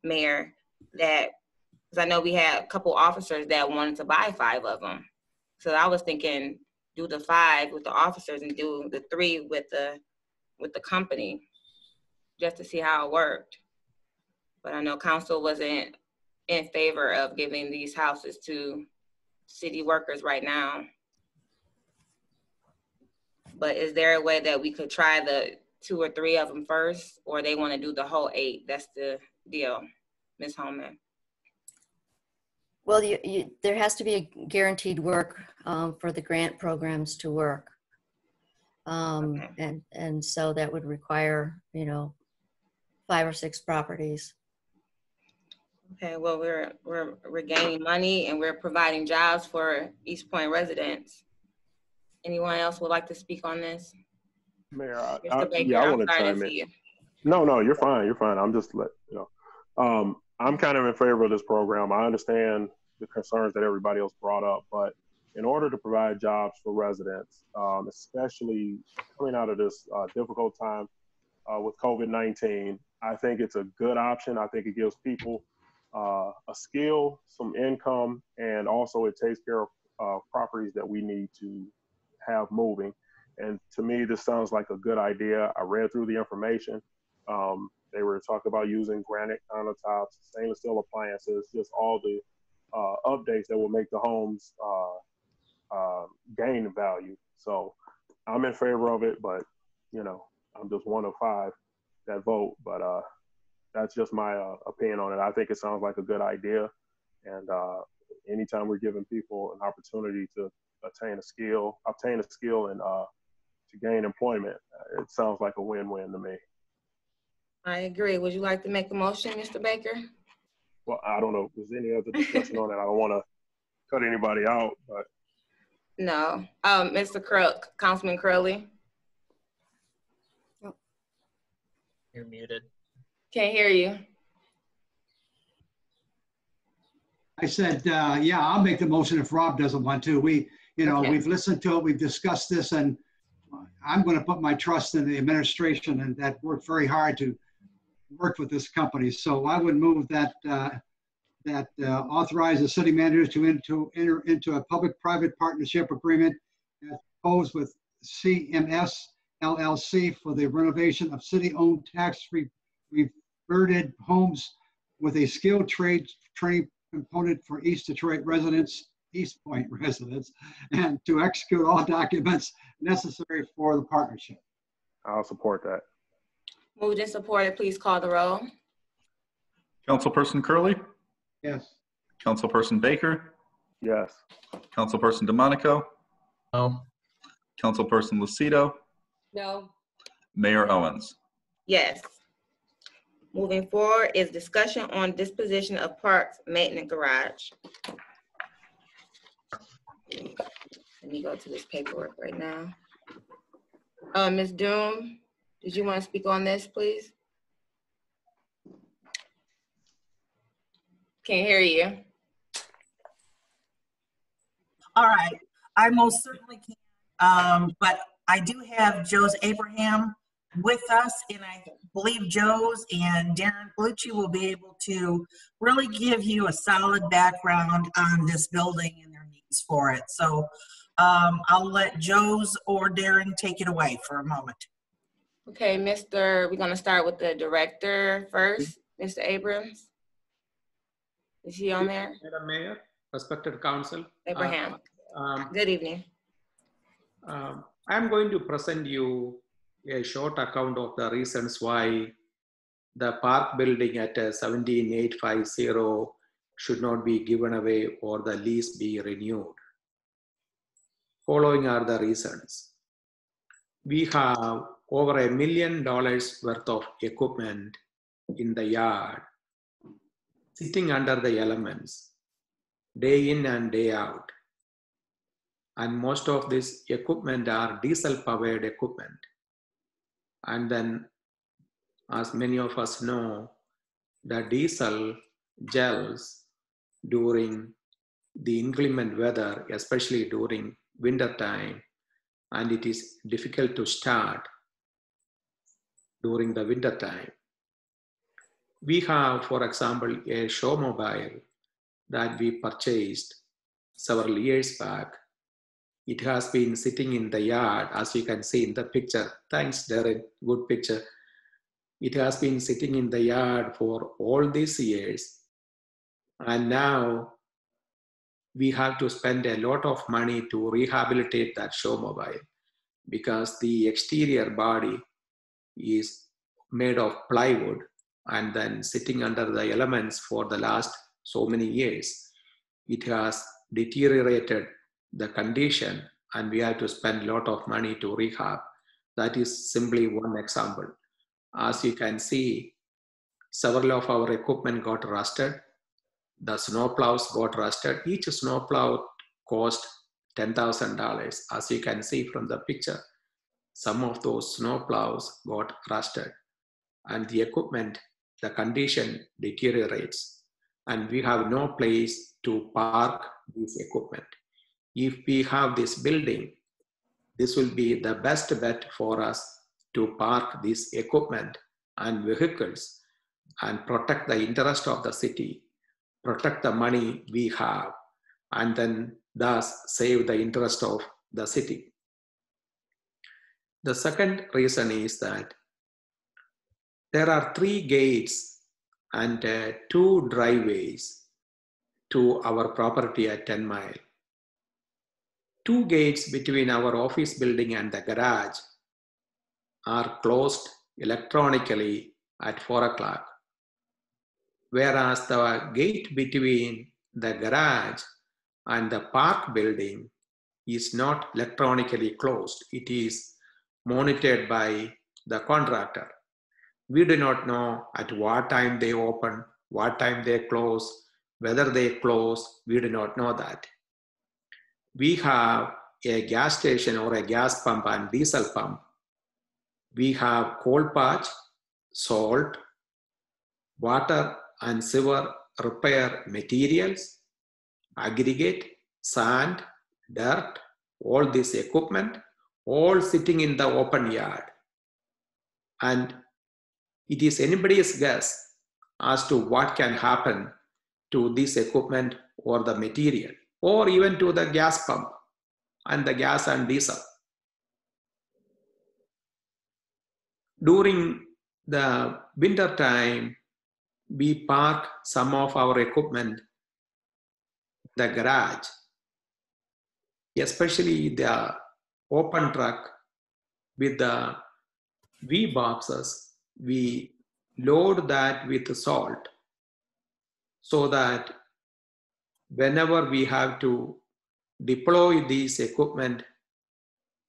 mayor, that because I know we had a couple officers that wanted to buy 5 of them. So I was thinking do the 5 with the officers and do the 3 with the company just to see how it worked. But I know council wasn't in favor of giving these houses to city workers right now. But is there a way that we could try the 2 or 3 of them first, or they want to do the whole 8? That's the deal, Ms. Holman. Well, there has to be a guaranteed work for the grant programs to work. Okay. And so that would require, you know, 5 or 6 properties. Okay, well, we're gaining money and we're providing jobs for Eastpointe residents. Anyone else would like to speak on this? Mayor, Mr. Baker, yeah, I I'm want to sorry to chime in. see you. No, you're fine. You're fine. I'm just letting you know. I'm kind of in favor of this program. I understand the concerns that everybody else brought up, but in order to provide jobs for residents, especially coming out of this difficult time with COVID-19, I think it's a good option. I think it gives people a skill, some income, and also it takes care of properties that we need to have moving. And to me, this sounds like a good idea. I read through the information. They were talking about using granite countertops, stainless steel appliances, just all the updates that will make the homes gain value. So I'm in favor of it, but you know, I'm just one of 5 that vote. But that's just my opinion on it. I think it sounds like a good idea, and anytime we're giving people an opportunity to obtain a skill and to gain employment, it sounds like a win-win to me. I agree. Would you like to make a motion, Mr. Baker? Well, I don't know if there's any other discussion on it. I don't want to cut anybody out, but. No. Mr. Councilman Curley? You're muted. Can't hear you. I said, yeah, I'll make the motion if Rob doesn't want to. We've listened to it, we've discussed this, and I'm going to put my trust in the administration, and that worked very hard to work with this company. So I would move that authorize the city manager to enter into a public-private partnership agreement as proposed with CMS LLC for the renovation of city-owned tax-reverted homes with a skilled trade training component for East Detroit residents, Eastpointe residents, and to execute all documents necessary for the partnership. I'll support that. Moved and supported. Please call the roll. Councilperson Curley? Yes. Councilperson Baker? Yes. Councilperson DeMonico? No. Councilperson Lucido? No. Mayor Owens? Yes. Moving forward is discussion on disposition of parks maintenance garage. Let me go to this paperwork right now. Ms. Doom, did you want to speak on this, please? Can't hear you. All right, I most certainly can, but I do have Joe's Abraham with us, and I believe Joe's and Darren Bellucci will be able to really give you a solid background on this building and their needs for it. So I'll let Joe's or Darren take it away for a moment. Okay, we're gonna start with the director first, Mr. Abrams. Is he on there? Madam Mayor, respected council. Abraham, good evening. I'm going to present you a short account of the reasons why the park building at 17850 should not be given away or the lease be renewed. Following are the reasons. We have over $1 million worth of equipment in the yard, sitting under the elements, day in and day out. And most of this equipment are diesel-powered equipment. And then, as many of us know, the diesel gels during the inclement weather, especially during winter time, and it is difficult to start during the winter time. We have, for example, a showmobile that we purchased several years back. It has been sitting in the yard, as you can see in the picture. Thanks, Darren, good picture. It has been sitting in the yard for all these years. And now we have to spend a lot of money to rehabilitate that showmobile because the exterior body is made of plywood and then sitting under the elements for the last so many years. It has deteriorated the condition and we have to spend a lot of money to rehab. That is simply one example. As you can see, several of our equipment got rusted. The snowplows got rusted. Each snowplow cost $10,000, as you can see from the picture. some of those snow plows got rusted and the equipment, the condition deteriorates and we have no place to park this equipment. If we have this building, this will be the best bet for us to park this equipment and vehicles and protect the interest of the city, protect the money we have, and then thus save the interest of the city. The second reason is that there are 3 gates and 2 driveways to our property at 10 Mile. 2 gates between our office building and the garage are closed electronically at 4 o'clock, whereas the gate between the garage and the park building is not electronically closed. It is monitored by the contractor. We do not know at what time they open, what time they close, whether they close, we do not know that. We have a gas station or a gas pump and diesel pump. We have coal patch, salt, water and sewer repair materials, aggregate, sand, dirt, all this equipment, all sitting in the open yard. And it is anybody's guess as to what can happen to this equipment or the material, or even to the gas pump and the gas and diesel. During the winter time, we park some of our equipment in the garage, especially the open truck with the V boxes. We load that with salt so that whenever we have to deploy these equipment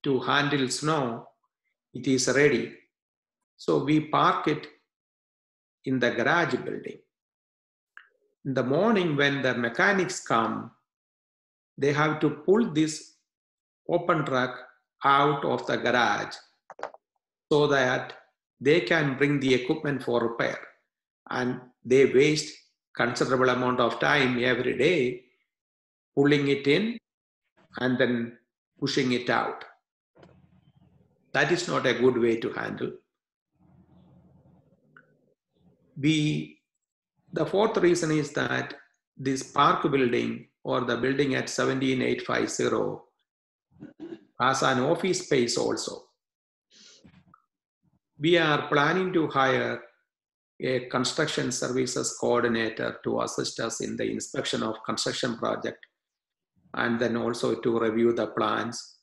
to handle snow, it is ready. So we park it in the garage building. In the morning when the mechanics come, they have to pull this open truck out of the garage so that they can bring the equipment for repair. And they waste considerable amount of time every day pulling it in and then pushing it out. That is not a good way to handle. The fourth reason is that this park building or the building at 17850 has an office space also. We are planning to hire a construction services coordinator to assist us in the inspection of construction project, and then also to review the plans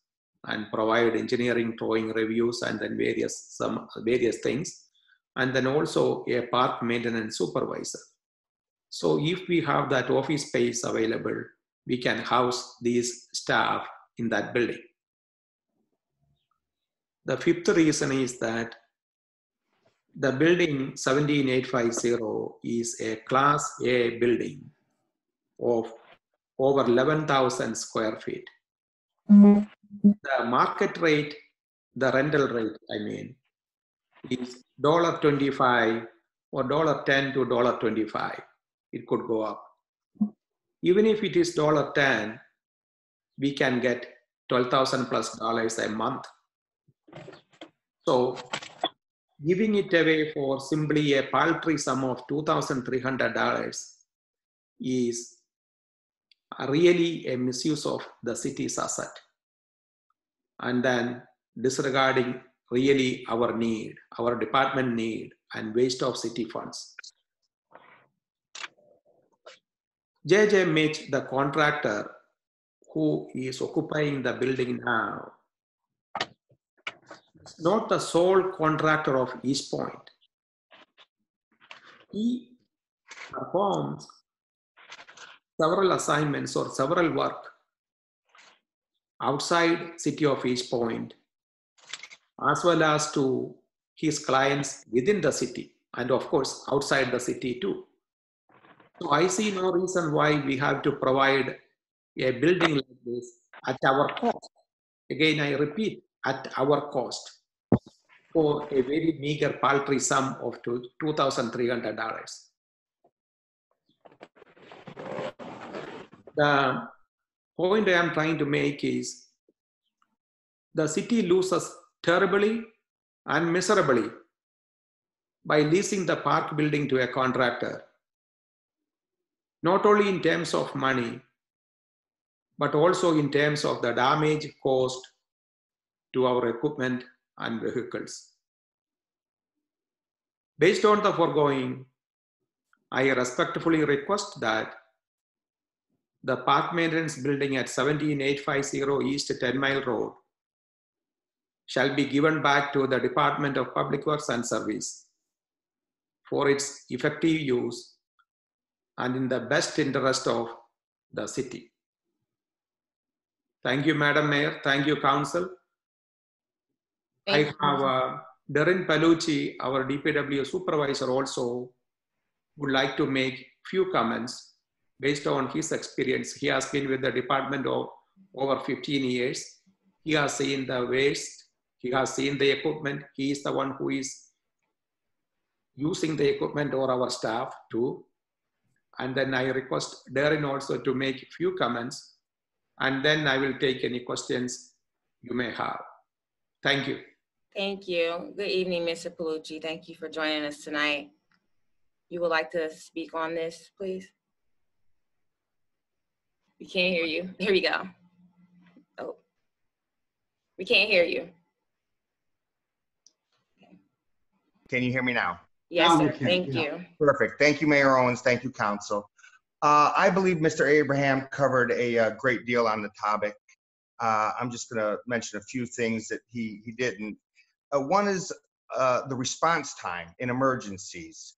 and provide engineering drawing reviews and then various things, and then also a park maintenance supervisor. So if we have that office space available, we can house these staff in that building. The fifth reason is that the building 17850 is a Class A building of over 11,000 square feet. The market rate, the rental rate, I mean, is $1.25 or $1.10 to $1.25. It could go up. Even if it is $1.10, we can get $12,000 plus a month. So giving it away for simply a paltry sum of $2,300 is really a misuse of the city's asset, and then disregarding really our need, our department need, and waste of city funds. JJ Mitch, the contractor who is occupying the building now, is not the sole contractor of Eastpointe. He performs several assignments or several work outside city of Eastpointe, as well as to his clients within the city, and of course outside the city too. So I see no reason why we have to provide a building like this at our cost. Again, I repeat, at our cost. for a very meager, paltry sum of $2,300. The point I am trying to make is the city loses terribly and miserably by leasing the park building to a contractor, not only in terms of money, but also in terms of the damage caused to our equipment and vehicles. Based on the foregoing, I respectfully request that the park maintenance building at 17850 East 10 Mile Road shall be given back to the Department of Public Works and Service for its effective use and in the best interest of the city. Thank you, Madam Mayor. Thank you, Council. I have Darren Palucci, our DPW supervisor, also would like to make few comments based on his experience. He has been with the department of over 15 years. He has seen the waste. He has seen the equipment. He is the one who is using the equipment or our staff too. And then I request Darren also to make few comments, and then I will take any questions you may have. Thank you. Thank you. Good evening, Mr. Palucci. Thank you for joining us tonight. You would like to speak on this, please? We can't hear you. Here we go. Oh, we can't hear you. Can you hear me now? Yes, sir. Thank you. Perfect. Thank you, Mayor Owens. Thank you, Council. I believe Mr. Abraham covered a great deal on the topic. I'm just going to mention a few things that he didn't. One is the response time in emergencies.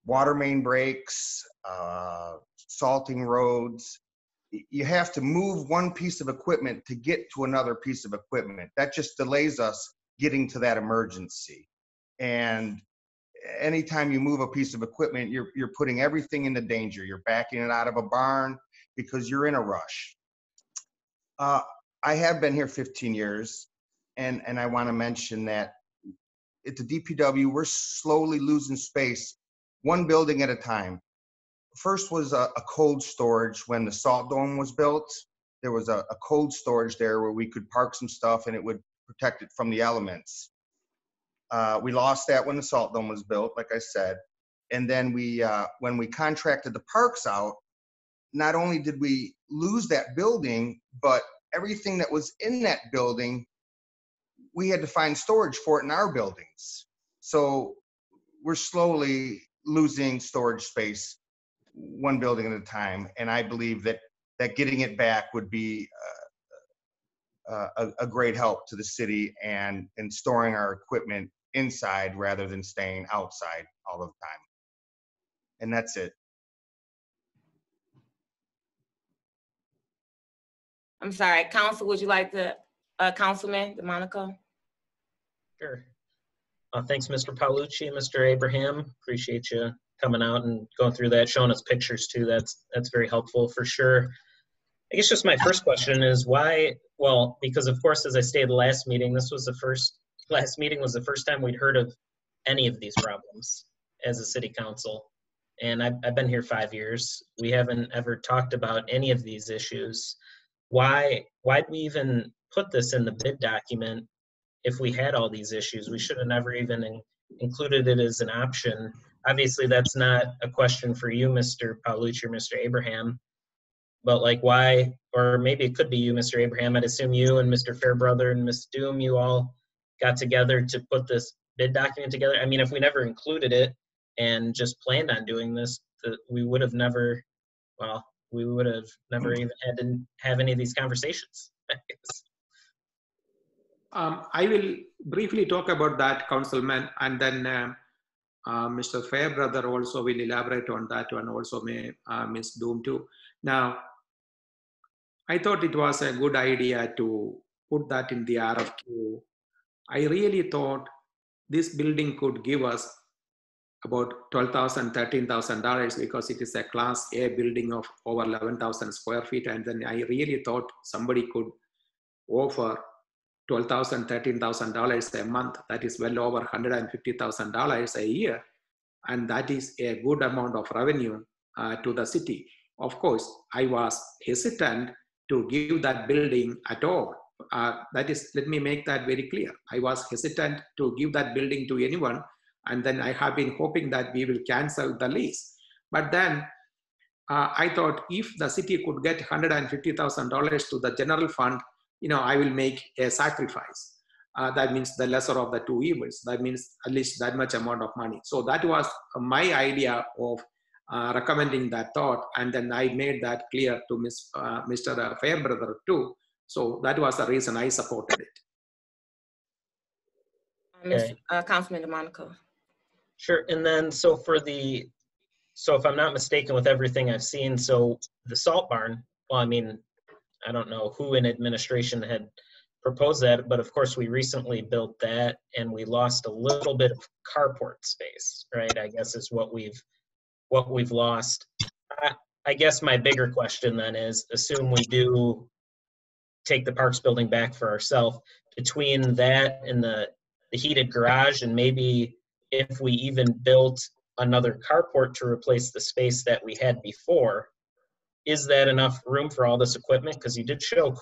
Water main breaks, salting roads. You have to move one piece of equipment to get to another piece of equipment. That just delays us getting to that emergency. And anytime you move a piece of equipment, you're putting everything into danger. You're backing it out of a barn because you're in a rush. I have been here 15 years, and I want to mention that at the DPW, we're slowly losing space, one building at a time. First was a cold storage when the salt dome was built. There was a cold storage there where we could park some stuff and it would protect it from the elements. We lost that when the salt dome was built, like I said. And then when we contracted the parks out, not only did we lose that building, but everything that was in that building, we had to find storage for it in our buildings. So we're slowly losing storage space, one building at a time. And I believe that getting it back would be a great help to the city and storing our equipment inside rather than staying outside all of the time. And that's it. I'm sorry, Council, would you like to, Councilman DeMonico? Sure. Thanks, Mr. Palucci and Mr. Abraham. Appreciate you coming out and going through that, showing us pictures too. That's very helpful for sure. I guess just my first question is why, well, because of course, as I stated last meeting, last meeting was the first time we'd heard of any of these problems as a city council. And I've been here 5 years. We haven't ever talked about any of these issues. Why'd we even put this in the bid document if we had all these issues? We should have never even included it as an option. Obviously, that's not a question for you, Mr. Palucci or Mr. Abraham, but like why, or maybe it could be you, Mr. Abraham. I'd assume you and Mr. Fairbrother and Ms. Doom, you all got together to put this bid document together. I mean, if we never included it and just planned on doing this, we would have never, well, we would have never even had to have any of these conversations. I will briefly talk about that, Councilman, and then Mr. Fairbrother also will elaborate on that one, also Ms. Doom too. Now, I thought it was a good idea to put that in the RFQ. I really thought this building could give us about $12,000, $13,000 because it is a Class A building of over 11,000 square feet. And then I really thought somebody could offer $12,000, $13,000 a month. That is well over $150,000 a year. And that is a good amount of revenue to the city. Of course, I was hesitant to give that building at all. That is, let me make that very clear. I was hesitant to give that building to anyone. And then I have been hoping that we will cancel the lease. But then I thought if the city could get $150,000 to the general fund, I will make a sacrifice. That means the lesser of the two evils. That means at least that much amount of money. So that was my idea of recommending that thought. And then I made that clear to Mr. Fairbrother too. So that was the reason I supported it. Councilman DeMonico. Sure. And then so if I'm not mistaken with everything I've seen, so the salt barn, well, I mean, I don't know who in administration had proposed that, but of course we recently built that and we lost a little bit of carport space, right? I guess is what we've lost. I guess my bigger question then is, assume we do take the Parks building back for ourselves, between that and the heated garage, and maybe if we even built another carport to replace the space that we had before, is that enough room for all this equipment? Because you did show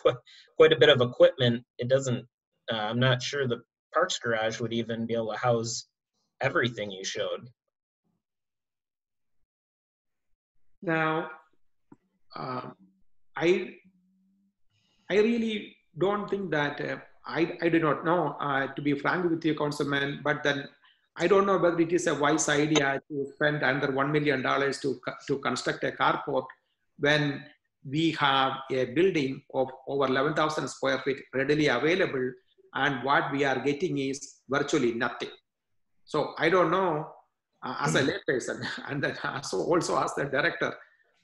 quite a bit of equipment. It doesn't, I'm not sure the Parks garage would even be able to house everything you showed. Now, I really don't think that, I do not know, to be frank with you, Councilman, but then I don't know whether it is a wise idea to spend under $1 million to construct a carport when we have a building of over 11,000 square feet readily available, and what we are getting is virtually nothing. So I don't know, as a layperson, and then also as the director,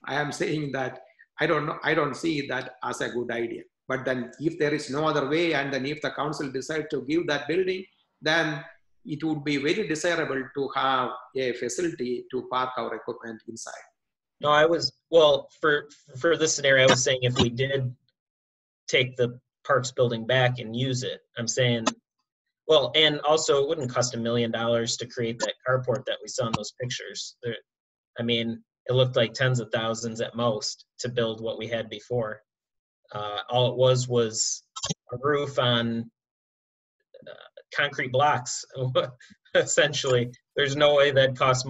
I am saying that I don't know, I don't see that as a good idea. But then if there is no other way, and then if the council decides to give that building, then it would be very desirable to have a facility to park our equipment inside. No, well, for this scenario, I was saying if we did take the Parks building back and use it, I'm saying, well, and also it wouldn't cost $1 million to create that carport that we saw in those pictures. I mean, it looked like tens of thousands at most to build what we had before. All it was a roof on concrete blocks, essentially. There's no way that cost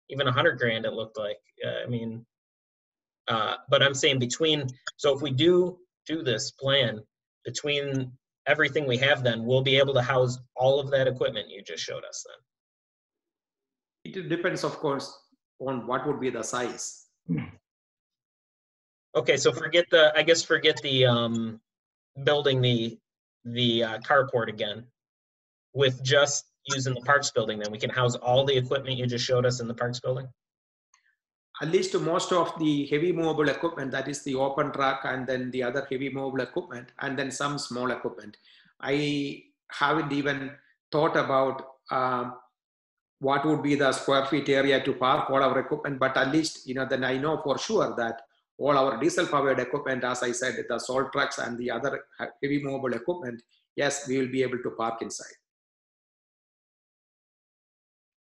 even $100,000, it looked like. I mean, but I'm saying so if we do this plan, between everything we have, then we'll be able to house all of that equipment you just showed us then. It depends, of course, on what would be the size. Okay, so forget the building the carport again. With just using the Parks building, then we can house all the equipment you just showed us in the Parks building? At least most of the heavy mobile equipment, that is the open truck and then the other heavy mobile equipment, and then some small equipment. I haven't even thought about what would be the square feet area to park all our equipment, but at least, then I know for sure that all our diesel powered equipment, as I said, the salt trucks and the other heavy mobile equipment, yes, we will be able to park inside.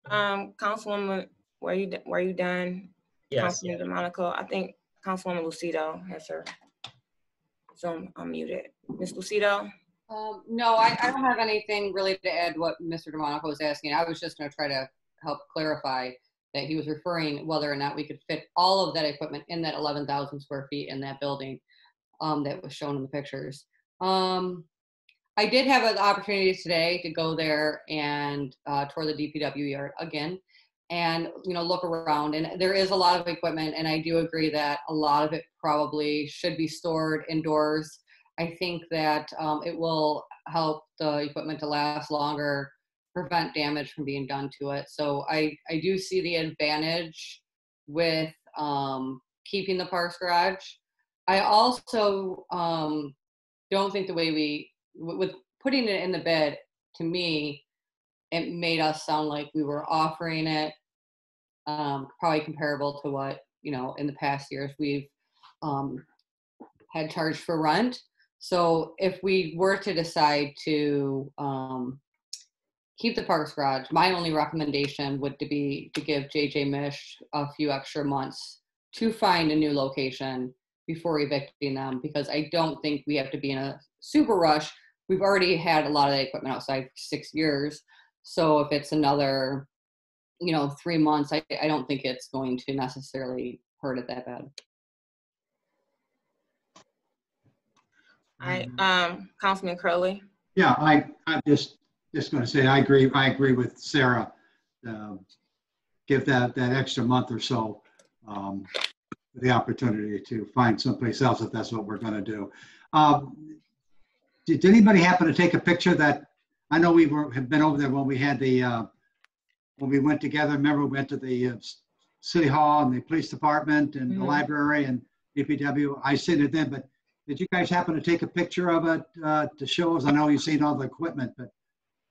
Councilwoman, were you done? Yes. Councilman DeMonico, I think Councilwoman Lucido has her Zoom unmuted. Ms. Lucido? No, I don't have anything really to add what Mr. DeMonico was asking. I was just going to try to help clarify that he was referring whether or not we could fit all of that equipment in that 11,000 square feet in that building that was shown in the pictures. I did have an opportunity today to go there and tour the DPW yard again and, look around. And there is a lot of equipment, and I do agree that a lot of it probably should be stored indoors. I think that it will help the equipment to last longer, prevent damage from being done to it. So I do see the advantage with keeping the Parks garage. I also don't think the way with putting it in the bid, to me, it made us sound like we were offering it probably comparable to what, in the past years we've had charged for rent. So if we were to decide to keep the Parks Garage, my only recommendation would be to give JJ Mish a few extra months to find a new location before evicting them, because I don't think we have to be in a super rush. We've already had a lot of the equipment outside for 6 years. So if it's another, 3 months, I don't think it's going to necessarily hurt it that bad. All right, Councilman Curley. Yeah, I'm just going to say I agree with Sarah. Give that extra month or so the opportunity to find someplace else if that's what we're going to do. Did anybody happen to take a picture that, I know we have been over there when we had when we went together. Remember, we went to the City Hall and the police department and the library and DPW. I seen it then, but did you guys happen to take a picture of it to show us? I know you've seen all the equipment, but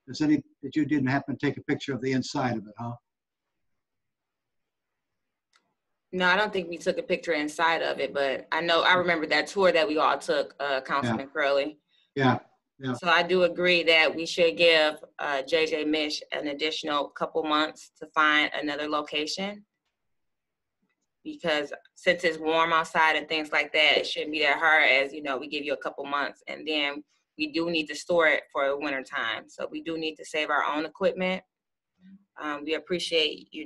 you didn't happen to take a picture of the inside of it, huh? No, I don't think we took a picture inside of it, but I remember that tour that we all took, Councilman Curley. Yeah. So I do agree that we should give JJ Mish an additional couple months to find another location, because since it's warm outside and things like that, it shouldn't be that hard as, we give you a couple months, and then we do need to store it for the winter time. So we do need to save our own equipment. We appreciate, you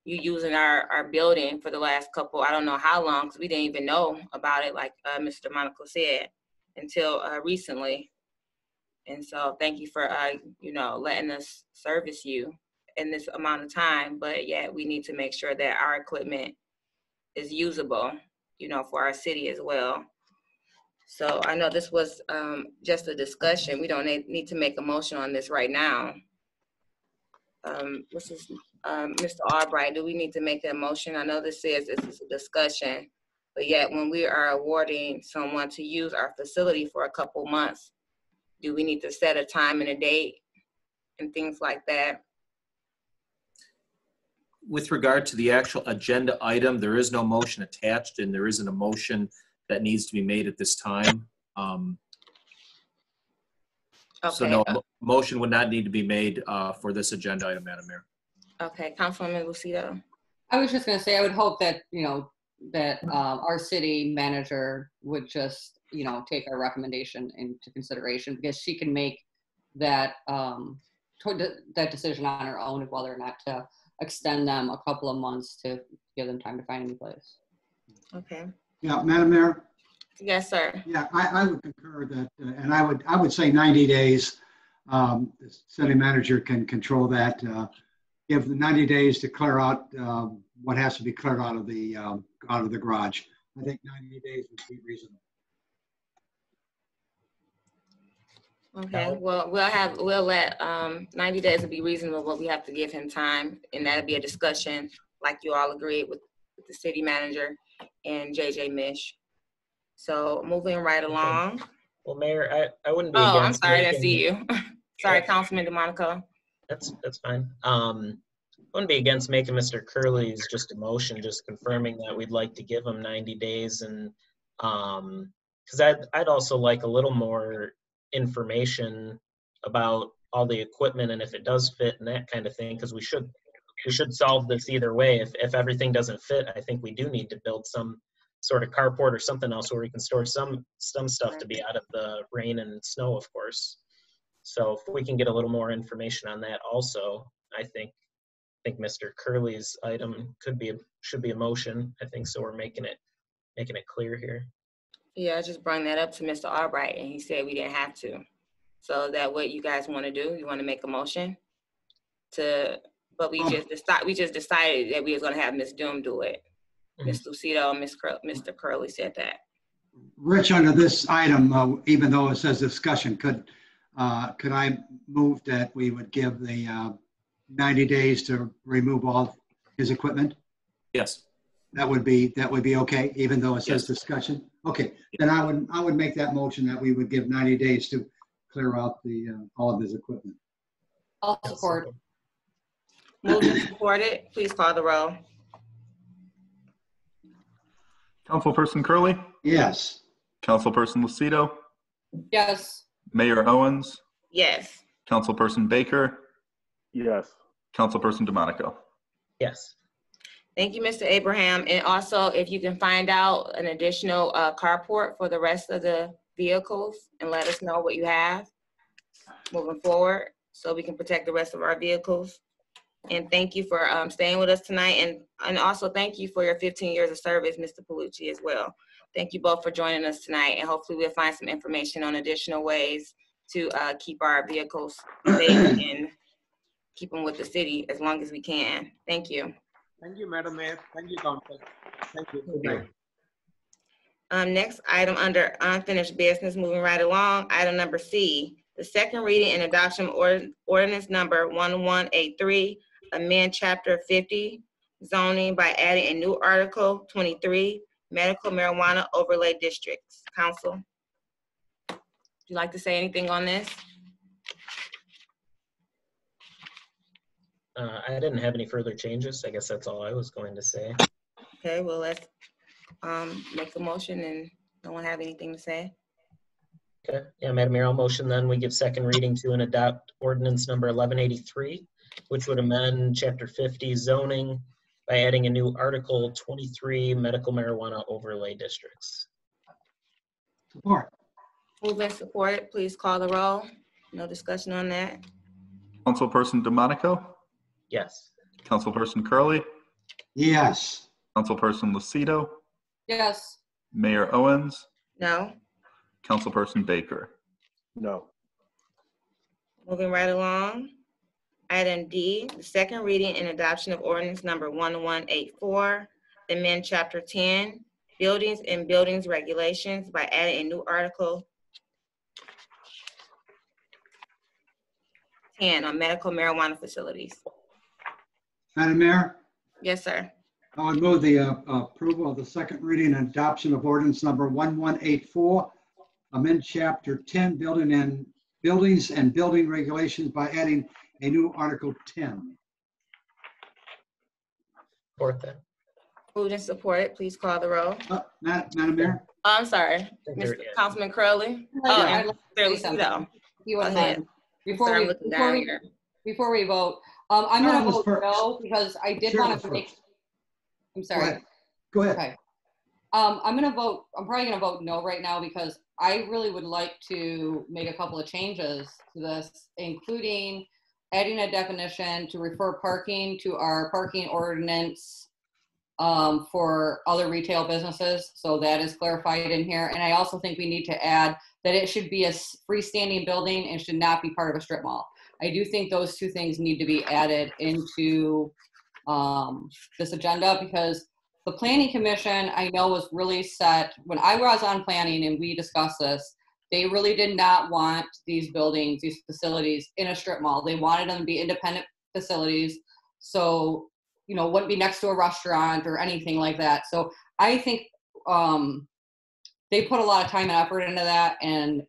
using our building for the last couple, I don't know how long, because we didn't even know about it, like Mr. Monaco said, until recently. And so thank you for, letting us service you in this amount of time. But yeah, we need to make sure that our equipment is usable, for our city as well. So I know this was just a discussion. We don't need to make a motion on this right now. Mr. Albright, do we need to make a motion? I know this says this is a discussion, but yet when we are awarding someone to use our facility for a couple months, do we need to set a time and a date and things like that? With regard to the actual agenda item, there is no motion attached, and there isn't a motion that needs to be made at this time. Okay. So no, motion would not need to be made for this agenda item, Madam Mayor. Okay, Councilwoman Lucido. I was just going to say, I would hope that, that our city manager would just, take our recommendation into consideration, because she can make that, that decision on her own of whether or not to extend them a couple of months to give them time to find a new place. Okay. Yeah, Madam Mayor? Yes, sir. Yeah, I would concur that, and I would say 90 days. The city manager can control that. Give the 90 days to clear out what has to be cleared out of the garage. I think 90 days would be reasonable. Okay, well, we'll let 90 days will be reasonable, but we have to give him time, and that'll be a discussion like you all agreed with the city manager and JJ Mish. So moving right along. Well, Mayor, I wouldn't be I'm against sorry, I didn't see you. Sorry, Councilman DeMonico. That's fine. I wouldn't be against making Mr. Curley's just a motion, just confirming that we'd like to give him 90 days, and because I'd also like a little more information about all the equipment and if it does fit and that kind of thing, because we should solve this either way. If everything doesn't fit, I think we do need to build some sort of carport or something else where we can store some stuff to be out of the rain and snow, of course. So if we can get a little more information on that also, I think Mr. Curley's item should be a motion. I think so. We're making it clear here. Yeah, I just brought that up to Mr. Albright, and he said we didn't have to. So is that what you guys want to do? You want to make a motion but we just decided that we was going to have Ms. Doom do it. Ms. Lucido and Mr. Curley said that. Rich, under this item, even though it says discussion, could I move that we would give the 90 days to remove all his equipment? Yes. That would be okay, even though it says discussion. Okay, then I would make that motion that we would give 90 days to clear out all of his equipment. I'll support. Moved and supported. Please call the roll. Councilperson Curley? Yes. Councilperson Lucido, Yes. Mayor Owens, Yes. Councilperson Baker, Yes. Councilperson DeMonico. Yes. Thank you, Mr. Abraham. And also, if you can find out an additional carport for the rest of the vehicles and let us know what you have moving forward so we can protect the rest of our vehicles. And thank you for staying with us tonight. And also thank you for your 15 years of service, Mr. Palucci, as well. Thank you both for joining us tonight. And hopefully we'll find some information on additional ways to keep our vehicles safe and keep them with the city as long as we can. Thank you. Thank you, Madam Mayor. Thank you, Council. Thank you. Good night. Next item under unfinished business, moving right along, item number C, the second reading and adoption of ordinance number 1183, amend chapter 50, zoning by adding a new article 23, medical marijuana overlay districts. Council, would you like to say anything on this? I didn't have any further changes. I guess that's all I was going to say. Okay, well, let's make a motion, and no one have anything to say? Okay, yeah, Madam Mayor, I'll motion then we give second reading to and adopt ordinance number 1183, which would amend chapter 50 zoning by adding a new article 23, medical marijuana overlay districts. Support. Moved and supported, please call the roll. No discussion on that. Councilperson DeMonico, Yes. Councilperson Curley, Yes. Councilperson Lucido, Yes. Mayor Owens, No. Councilperson Baker. No. Moving right along. Item D, the second reading and adoption of ordinance number 1184, amend chapter 10, buildings and buildings regulations by adding a new article 10 on medical marijuana facilities. Madam Mayor, Yes, sir. I would move the approval of the second reading and adoption of ordinance number 1184, amend chapter 10, buildings and building regulations by adding a new article 10. Support that. Moved and supported, please call the roll. Madam Mayor? Oh, I'm sorry, There- Mr. Councilman Curley. I'd Oh, like and to say Mr. something. Lucido. You wouldn't Go ahead. mind. Before Sorry, we I'm looking before down we here. before we vote, I'm Sharon gonna was vote first. no because I did Sharon want was to make. first. I'm Go sorry. ahead. Go ahead. Okay. I'm probably gonna vote no right now because I really would like to make a couple of changes to this, including adding a definition to refer parking to our parking ordinance for other retail businesses. So that is clarified in here. And I also think we need to add that it should be a freestanding building and should not be part of a strip mall. I do think those two things need to be added into this agenda because the planning commission, I know, was really set when I was on planning and we discussed this. They really did not want these buildings, these facilities in a strip mall. They wanted them to be independent facilities. So, you know, wouldn't be next to a restaurant or anything like that. So I think they put a lot of time and effort into that, and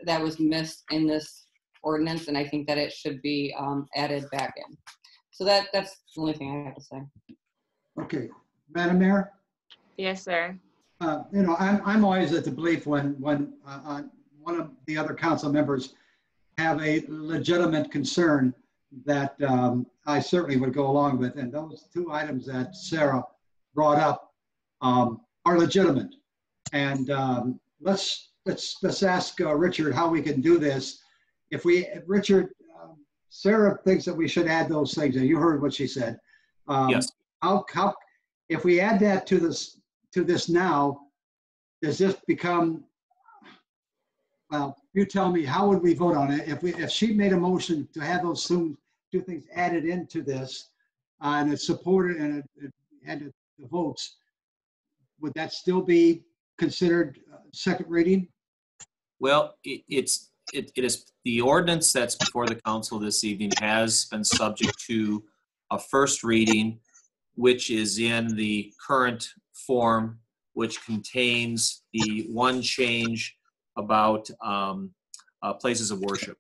that was missed in this ordinance. And I think that it should be added back in. So that's the only thing I have to say. Okay. Madam Mayor? Yes, sir. You know, I'm always at the belief when one of the other council members have a legitimate concern that I certainly would go along with. And those two items that Sarah brought up are legitimate. And let's ask Richard how we can do this. Richard, Sarah thinks that we should add those things, and you heard what she said. Yes. How if we add that to this now, does this become? Well, you tell me, how would we vote on it if she made a motion to have those two things added into this, and it's supported and it had the votes? Would that still be considered second reading? Well, it is the ordinance that's before the council this evening has been subject to a first reading, which is in the current form, which contains the one change about places of worship.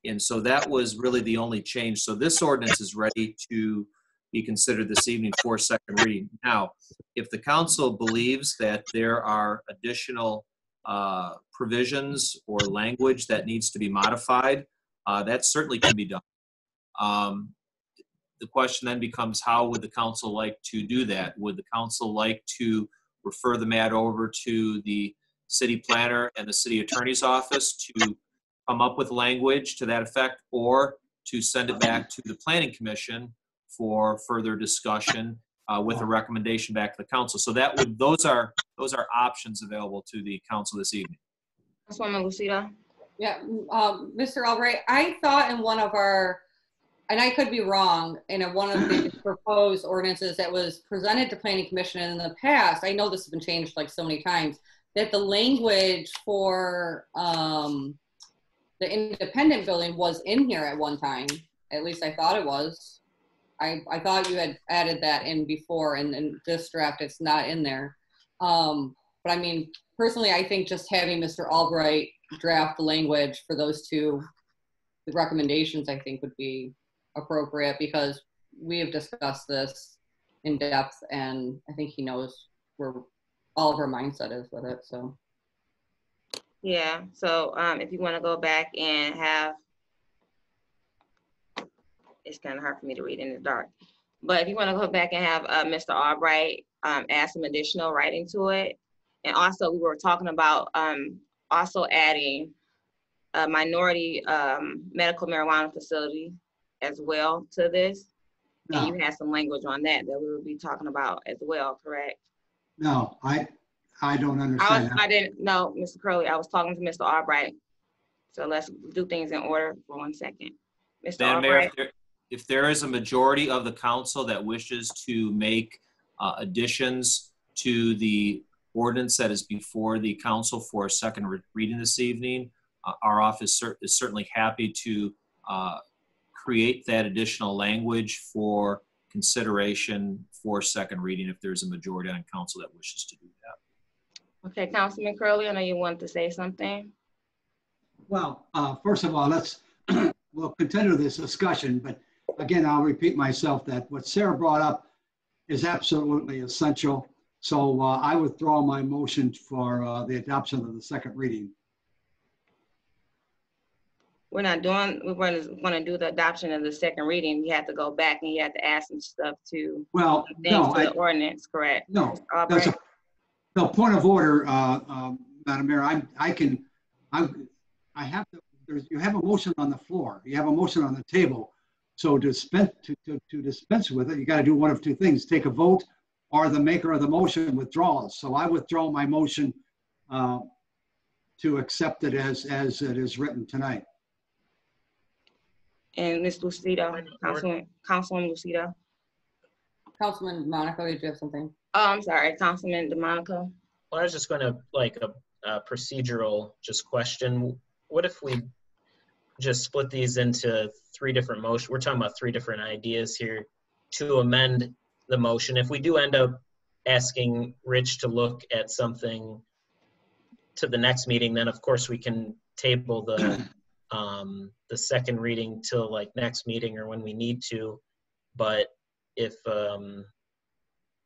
And so that was really the only change. So this ordinance is ready to be considered this evening for second reading. Now, if the council believes that there are additional provisions or language that needs to be modified, that certainly can be done. The question then becomes, how would the council like to do that? Would the council like to refer the matter over to the city planner and the city attorney's office to come up with language to that effect, or to send it back to the planning commission for further discussion with a recommendation back to the council? So that would, those are options available to the council this evening. Councilwoman Lucida. Yeah, Mr. Albright, I thought in one of our, and I could be wrong, in one of the proposed ordinances that was presented to Planning Commission in the past, I know this has been changed like so many times, that the language for the independent building was in here at one time. At least I thought it was. I thought you had added that in before, and in this draft it's not in there. But I mean, personally, I think just having Mr. Albright draft the language for those two recommendations, I think would be appropriate, because we have discussed this in depth, and I think he knows where all of our mindset is with it. So yeah, so if you want to go back and have, it's kind of hard for me to read in the dark, but if you want to go back and have Mr. Albright add some additional writing to it. And also we were talking about also adding a minority medical marijuana facility as well to this. No. And you had some language on that we will be talking about as well, correct? No, I don't understand. I didn't know, Mr. Curley. I was talking to Mr. Albright. So let's do things in order for 1 second. Mr. Albright. Mayor, if there is a majority of the council that wishes to make additions to the ordinance that is before the council for a second reading this evening, our office is certainly happy to create that additional language for consideration for second reading if there's a majority on council that wishes to do that. Okay, Councilman Curley, I know you wanted to say something. Well, first of all, we'll continue this discussion, but again, I'll repeat myself that what Sarah brought up is absolutely essential. So I withdraw my motion for the adoption of the second reading. We're not doing, we're going to do the adoption of the second reading. You have to go back and you have to add some stuff to, well, no, the ordinance, correct? No, no, point of order, Madam Mayor. You have a motion on the floor. You have a motion on the table. So to dispense with it, you got to do one of two things: take a vote, or the maker of the motion withdraws. So I withdraw my motion to accept it as it is written tonight. And Ms. Lucida, Councilwoman Lucida. Councilman DeMonico, did you have something? Oh, I'm sorry, Councilman DeMonico. Well, I was just going to, like, a procedural just question. What if we just split these into 3 different motions? We're talking about 3 different ideas here to amend the motion. If we do end up asking Rich to look at something to the next meeting, then of course we can table the second reading till like next meeting or when we need to. But if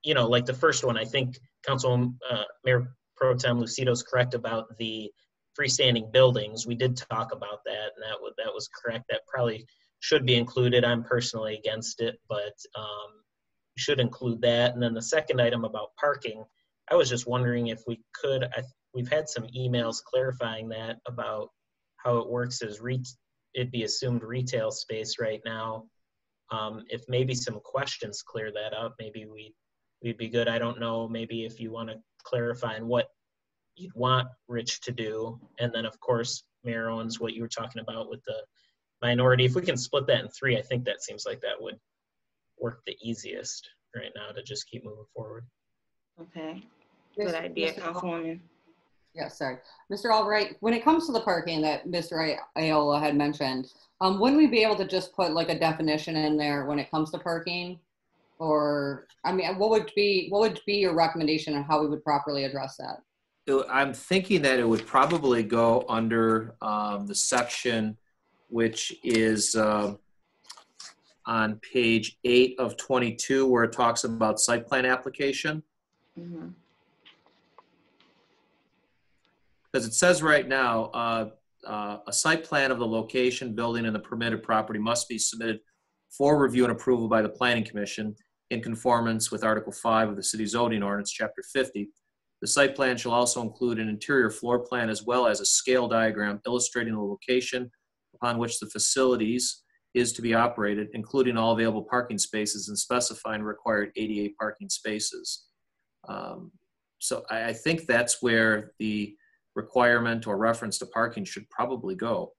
you know, like the first one, I think Mayor Pro Tem Lucido's correct about the freestanding buildings. We did talk about that, and that was correct. That probably should be included. I'm personally against it, but we should include that. And then the second item about parking, I was just wondering if we could, we've had some emails clarifying that about how it works as it'd be assumed retail space right now. If maybe some questions clear that up, maybe we'd be good. I don't know, maybe if you want to clarify on what you'd want Rich to do. And then of course, Mayor Owens, what you were talking about with the minority, if we can split that in 3, I think that seems like that would work the easiest right now to just keep moving forward. Okay, good idea, Councilwoman. Yeah, sorry. Mr. Albright, when it comes to the parking that Mr. Ayola had mentioned, wouldn't we be able to just put like a definition in there when it comes to parking? Or, I mean, what would be your recommendation on how we would properly address that? I'm thinking that it would probably go under the section which is on page 8 of 22, where it talks about site plan application. Mm-hmm. because it says right now, a site plan of the location, building, and the permitted property must be submitted for review and approval by the Planning Commission in conformance with Article 5 of the City Zoning Ordinance, Chapter 50. The site plan shall also include an interior floor plan as well as a scale diagram illustrating the location upon which the facilities is to be operated, including all available parking spaces and specifying required ADA parking spaces. So I think that's where the requirement or reference to parking should probably go.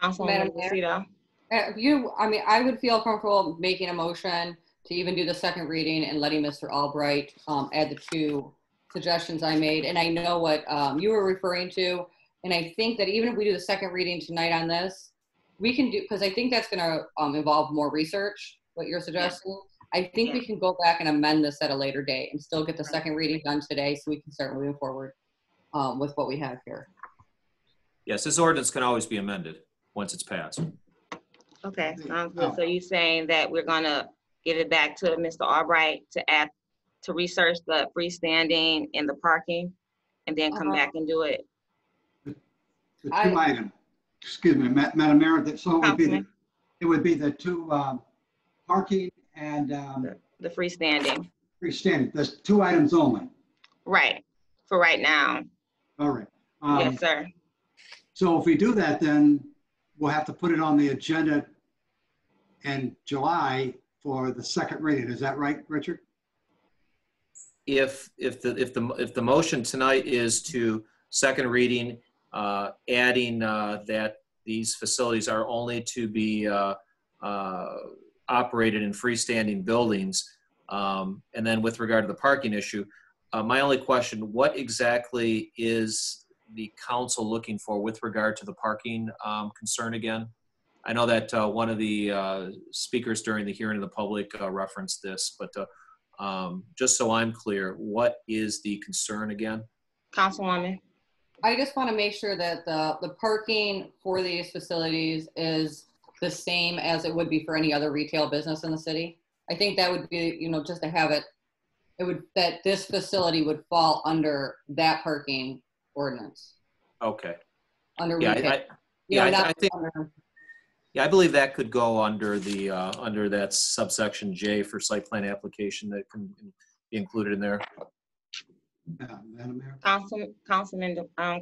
Madam Mayor, I would feel comfortable making a motion to even do the second reading and letting Mr. Albright add the 2 suggestions I made. And I know what you were referring to. And I think that even if we do the second reading tonight on this, we can do, because I think that's going to involve more research, what you're suggesting. Yeah. I think we can go back and amend this at a later date and still get the second reading done today so we can start moving forward with what we have here. Yes, this ordinance can always be amended once it's passed. Okay, sounds good. So you're saying that we're gonna give it back to Mr. Albright to research the freestanding and the parking and then come back and do it? The 2 items, excuse me, Madam Mayor, so it would be the 2 parking and the freestanding. Freestanding, there's 2 items only. Right, for right now. All right. Yes, sir. So if we do that, then we'll have to put it on the agenda in July for the second reading. Is that right, Richard? If the motion tonight is to second reading, adding that these facilities are only to be operated in freestanding buildings, and then with regard to the parking issue, my only question: what exactly is the council looking for with regard to the parking concern again? I know that one of the speakers during the hearing of the public referenced this, but just so I'm clear, what is the concern again? Councilwoman. I just want to make sure that the parking for these facilities is the same as it would be for any other retail business in the city. I think that would be, just to have that this facility would fall under that parking ordinance. Okay. Under retail. I believe that could go under the under that subsection J for site plan application that can be included in there. Madam Mayor. Councilman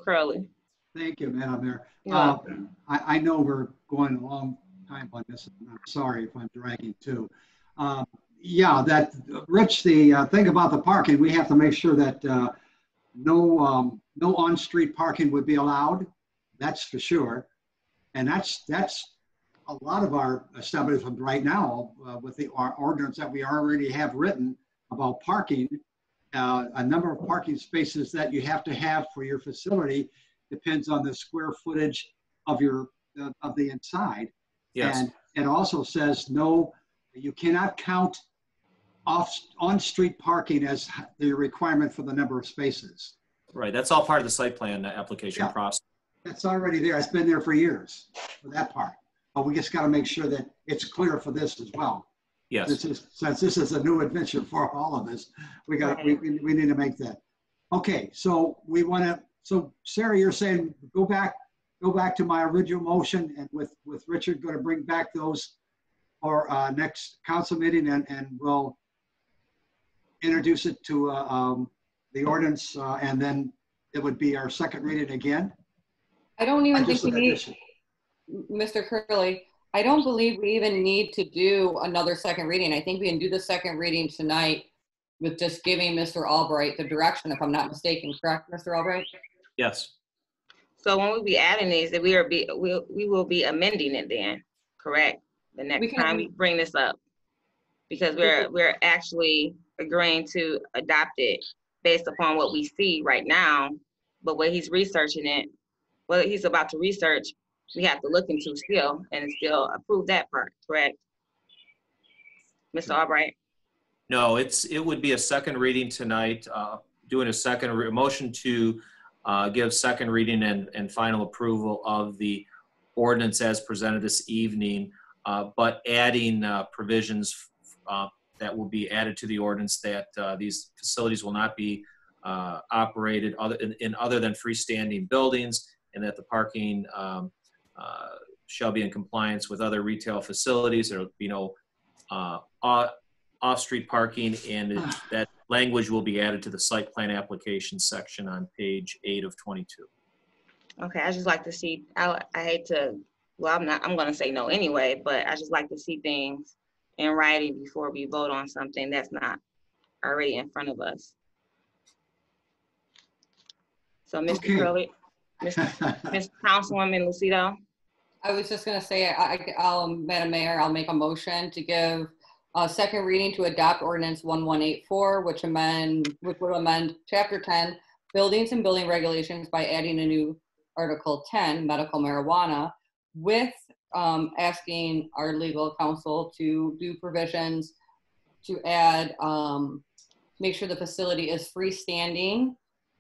Curley. Thank you, Madam Mayor. I know we're going a long time on this. I'm sorry if I'm dragging too. Rich, the thing about the parking, we have to make sure that no on-street parking would be allowed. That's for sure. And that's a lot of our establishments right now with our ordinance that we already have written about parking. A number of parking spaces that you have to have for your facility depends on the square footage of the inside. Yes. And it also says you cannot count on-street parking as the requirement for the number of spaces. Right, that's all part of the site plan application process. That's already there. It's been there for years for that part. But we just got to make sure that it's clear for this as well. Yes. Since this is a new adventure for all of us, we need to make that. Okay, so so Sarah, you're saying go back to my original motion, and with Richard going to bring back those for next council meeting, and we'll introduce it to the ordinance, and then it would be our second reading again. I don't even think we need, Mr. Curley, I don't believe we even need to do another second reading. I think we can do the second reading tonight with just giving Mr. Albright the direction, if I'm not mistaken, correct, Mr. Albright? Yes. So when we be adding these, that we will be amending it then, correct? The next time we bring this up, because we're actually agreeing to adopt it based upon what we see right now, but what he's researching it, what he's about to research, we have to look into still and still approve that part, correct? Mr. Albright? No, it would be a second reading tonight, doing a motion to give second reading and final approval of the ordinance as presented this evening, but adding provisions that will be added to the ordinance that these facilities will not be operated other than freestanding buildings, and that the parking shall be in compliance with other retail facilities. There will be no off-street parking, and that language will be added to the site plan application section on page 8 of 22. Okay, I just like to see, I hate to, well, I'm gonna say no anyway, but I just like to see things in writing before we vote on something that's not already in front of us. So, Mr. Okay. Curley, Ms. Councilwoman Lucido. I was just going to say, Madam Mayor, I'll make a motion to give a second reading to adopt ordinance 1184, which would amend Chapter 10, Buildings and Building Regulations, by adding a new Article 10, Medical Marijuana, with asking our legal counsel to do provisions to add, make sure the facility is freestanding,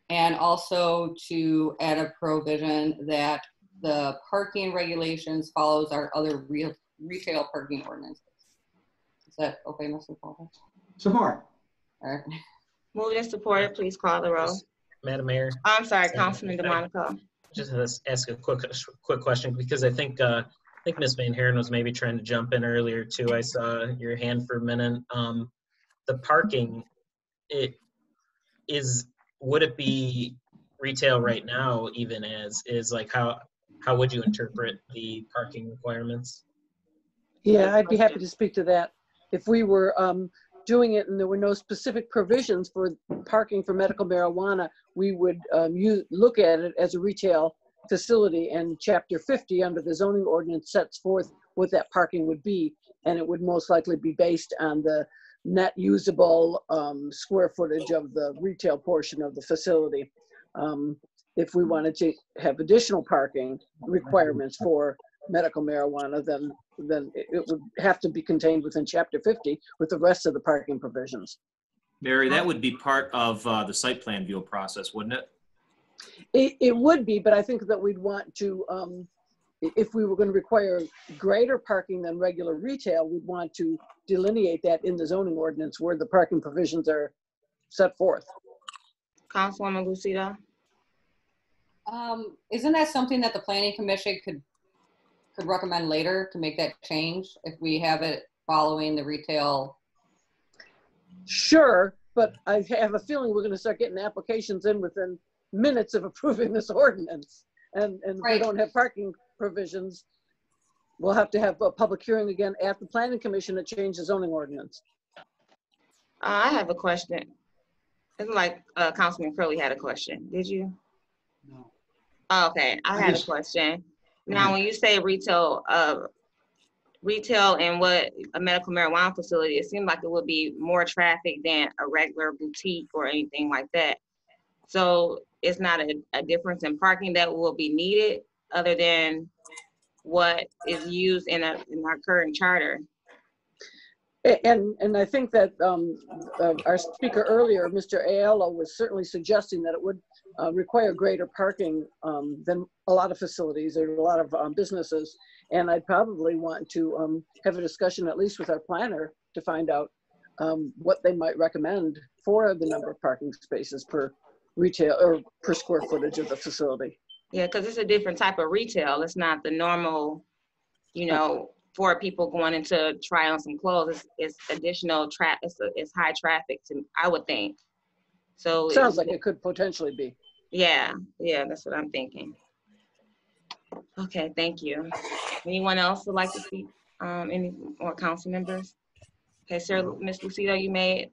and also to add a provision that the parking regulations follows our other retail parking ordinances. Is that okay, Mr. Paul? Support. All right. Moved and supported, please call the roll. Madam Mayor. I'm sorry, Councilman DeMonico. Just ask a quick question, because I think Ms. Van Haren was maybe trying to jump in earlier too. I saw your hand for a minute. The parking, would it be retail right now, even as is, like, how would you interpret the parking requirements? Yeah, I'd be happy to speak to that. If we were doing it and there were no specific provisions for parking for medical marijuana, we would look at it as a retail facility, and Chapter 50 under the zoning ordinance sets forth what that parking would be, and it would most likely be based on the net usable square footage of the retail portion of the facility. If we wanted to have additional parking requirements for medical marijuana, then it would have to be contained within Chapter 50 with the rest of the parking provisions. Mary, that would be part of the site plan view process, wouldn't it? It would be, but I think that we'd want to, if we were going to require greater parking than regular retail, we'd want to delineate that in the zoning ordinance where the parking provisions are set forth. Councilwoman Lucido. Isn't that something that the Planning Commission could recommend later to make that change if we have it following the retail? Sure, but I have a feeling we're going to start getting applications in within minutes of approving this ordinance. And if we don't have parking provisions, we'll have to have a public hearing again at the Planning Commission to change the zoning ordinance. I have a question. It's like Councilman Curley had a question. Did you? No. Oh, okay, I had a question. Now, when you say retail and what a medical marijuana facility, it seems like it would be more traffic than a regular boutique or anything like that. So it's not a difference in parking that will be needed other than what is used in our current charter. And I think that our speaker earlier, Mr. Aiello, was certainly suggesting that it would require greater parking than a lot of facilities or a lot of businesses. And I'd probably want to have a discussion at least with our planner to find out what they might recommend for the number of parking spaces per retail or per square footage of the facility. Yeah, because it's a different type of retail. It's not the normal, for people going in to try on some clothes. It's additional traffic. It's high traffic, I would think. So sounds like it could potentially be. Yeah, that's what I'm thinking. Okay, thank you. Anyone else would like to speak? Any more council members? Okay, sir, Ms. Lucido, you made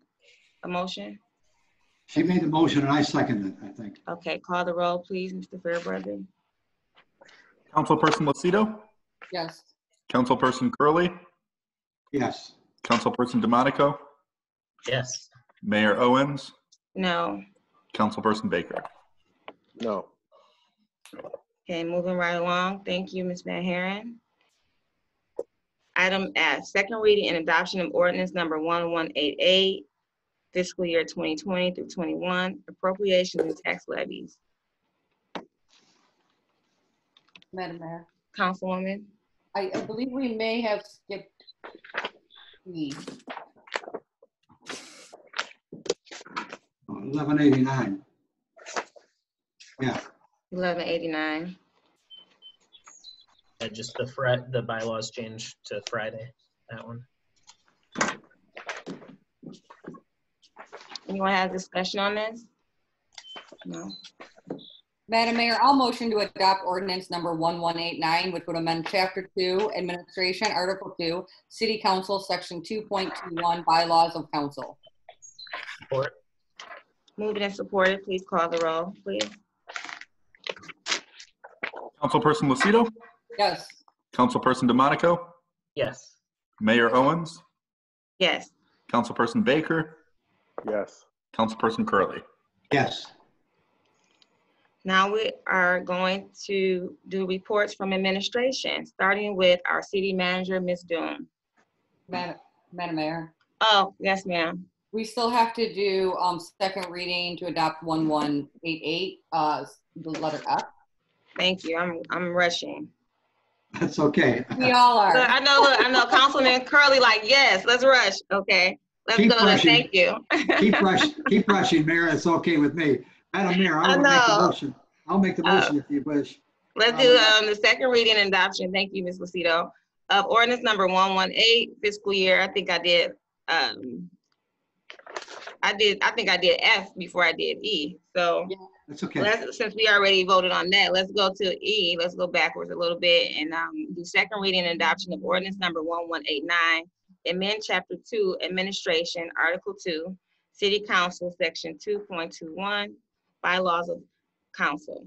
a motion? She made the motion and I seconded it, I think. Okay, call the roll, please, Mr. Fairbrother. Councilperson Lucido? Yes. Councilperson Curley? Yes. Councilperson DeMonico? Yes. Mayor Owens? No. Councilperson Baker? No. Okay, moving right along. Thank you, Ms. Van Haren. Item F, second reading and adoption of ordinance number 1188, fiscal year 2020 through 21, appropriations and tax levies. Madam Mayor. Councilwoman. I believe we may have skipped E. 1189. Yeah. 1189. Just the bylaws changed to Friday, that one. Anyone have discussion on this? No. Madam Mayor, I'll motion to adopt ordinance number 1189, which would amend Chapter 2, Administration, Article 2, City Council, Section 2.21, Bylaws of Council. Support. Moved and supported. Please call the roll, please. Councilperson Lucido? Yes. Councilperson DeMonico? Yes. Mayor Owens? Yes. Councilperson Baker? Yes. Councilperson Curley? Yes. Now we are going to do reports from administration, starting with our city manager, Ms. Doom. Madam Mayor. Oh, yes, ma'am. We still have to do second reading to adopt 1188, the letter F. Thank you. I'm rushing. That's okay. We all are. Look, I know, Councilman Curley, like, yes, let's rush. Okay, let's Keep go. rushing. Thank you. Keep rushing, Mayor. It's okay with me. Madam Mayor, I will make the motion. I'll make the motion if you wish. Let's do the second reading and adoption. Thank you, Ms. Lucido. Of ordinance number 118, fiscal year. I think I did F before I did E. So yeah, that's okay. Since we already voted on that, let's go to E. Let's go backwards a little bit and do second reading and adoption of ordinance number 1189. Amend Chapter 2, Administration, Article 2, City Council, Section 2.21, Bylaws of Council.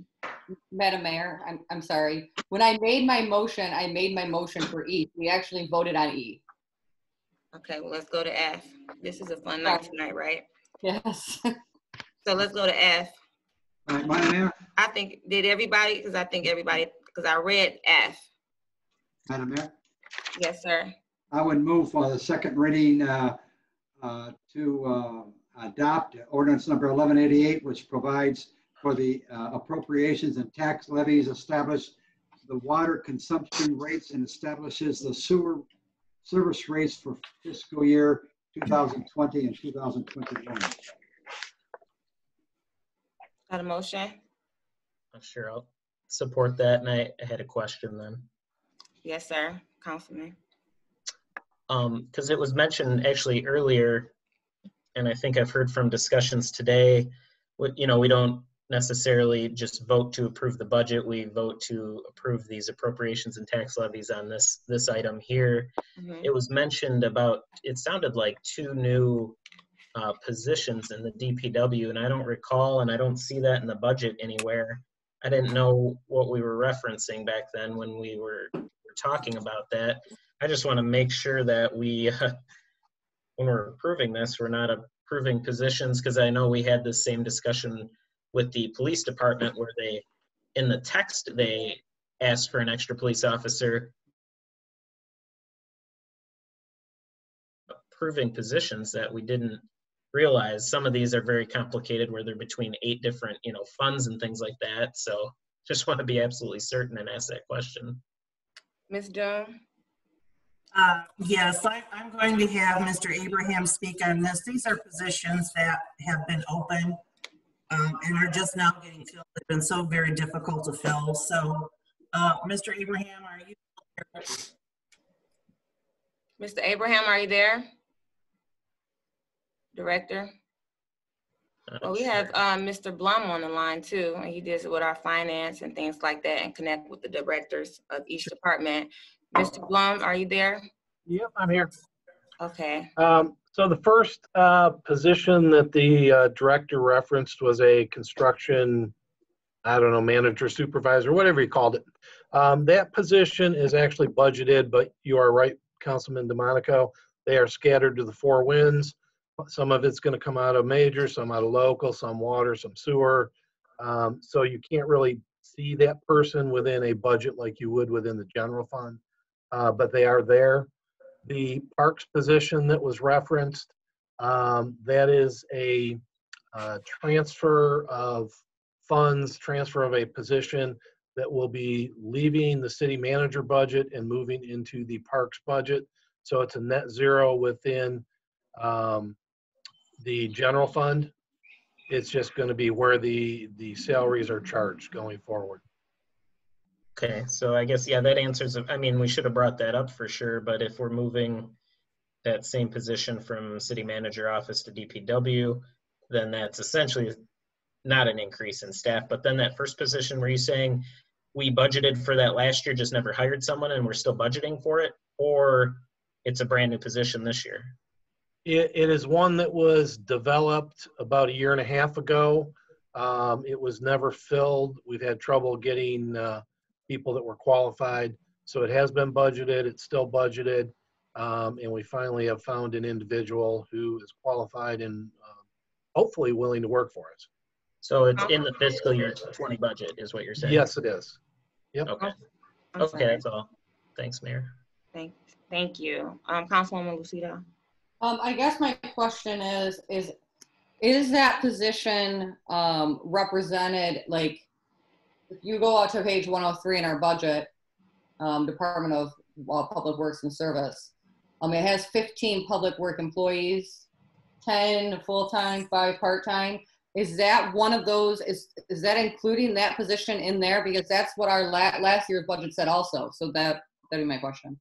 Madam Mayor, I'm sorry. When I made my motion for E. We actually voted on E. Okay, well, let's go to F. This is a fun night tonight, right? Yes. So let's go to F. All right, Madam Mayor. I think, because I read F. Madam Mayor. Yes, sir. I would move for the second reading to adopt ordinance number 1188, which provides for the appropriations and tax levies, establish the water consumption rates, and establishes the sewer service rates for fiscal year 2020 and 2021. Got a motion? I'm sure I'll support that. And I had a question then. Yes, sir. Councilman. Because it was mentioned actually earlier, and I think I've heard from discussions today, we don't necessarily just vote to approve the budget. We vote to approve these appropriations and tax levies on this item here. Mm-hmm. It was mentioned about, it sounded like 2 new positions in the DPW, and I don't recall, and I don't see that in the budget anywhere. I didn't know what we were referencing back then when we were talking about that. I just want to make sure that we, when we're approving this, we're not approving positions, because I know we had this same discussion with the police department where they, in the text, they asked for an extra police officer. Approving positions that we didn't realize. Some of these are very complicated where they're between 8 different, funds and things like that. So just want to be absolutely certain and ask that question. Ms. Jones? Yes, I'm going to have Mr. Abraham speak on this. These are positions that have been open and are just now getting filled. They've been so very difficult to fill. So, Mr. Abraham, are you there? Mr. Abraham, are you there? Director? Well, we have Mr. Blum on the line too, and he deals with our finance and things like that and connect with the directors of each department. Mr. Blum, are you there? Yep, I'm here. Okay. So the first position that the director referenced was a construction, manager, supervisor, whatever you called it. That position is actually budgeted, but you are right, Councilman DeMonico. They are scattered to the 4 winds. Some of it's going to come out of major, some out of local, some water, some sewer. So you can't really see that person within a budget like you would within the general fund, but they are there. The parks position that was referenced, that is a transfer of funds, transfer of a position that will be leaving the city manager budget and moving into the parks budget. So it's a net zero within the general fund. It's just going to be where the salaries are charged going forward. Okay, so I guess, yeah, that answers, I mean, we should have brought that up for sure, but if we're moving that same position from city manager office to DPW, then that's essentially not an increase in staff. But then that first position, were you saying we budgeted for that last year, just never hired someone and we're still budgeting for it? Or it's a brand new position this year? It is one that was developed about 1.5 years ago. It was never filled. We've had trouble getting people that were qualified. So it has been budgeted. It's still budgeted. And we finally have found an individual who is qualified and hopefully willing to work for us. So it's in the fiscal year 20 budget is what you're saying? Yes, it is. Yep. Okay. I'm Okay, sorry. that's all. Thanks, Mayor. Thank you. Councilwoman Lucido. I guess my question is that position represented, like, if you go out to page 103 in our budget, Department of Public Works and Service, it has 15 public work employees, 10 full-time, 5 part-time. Is that one of those, is that including that position in there? Because that's what our last year's budget said also. So that'd be my question.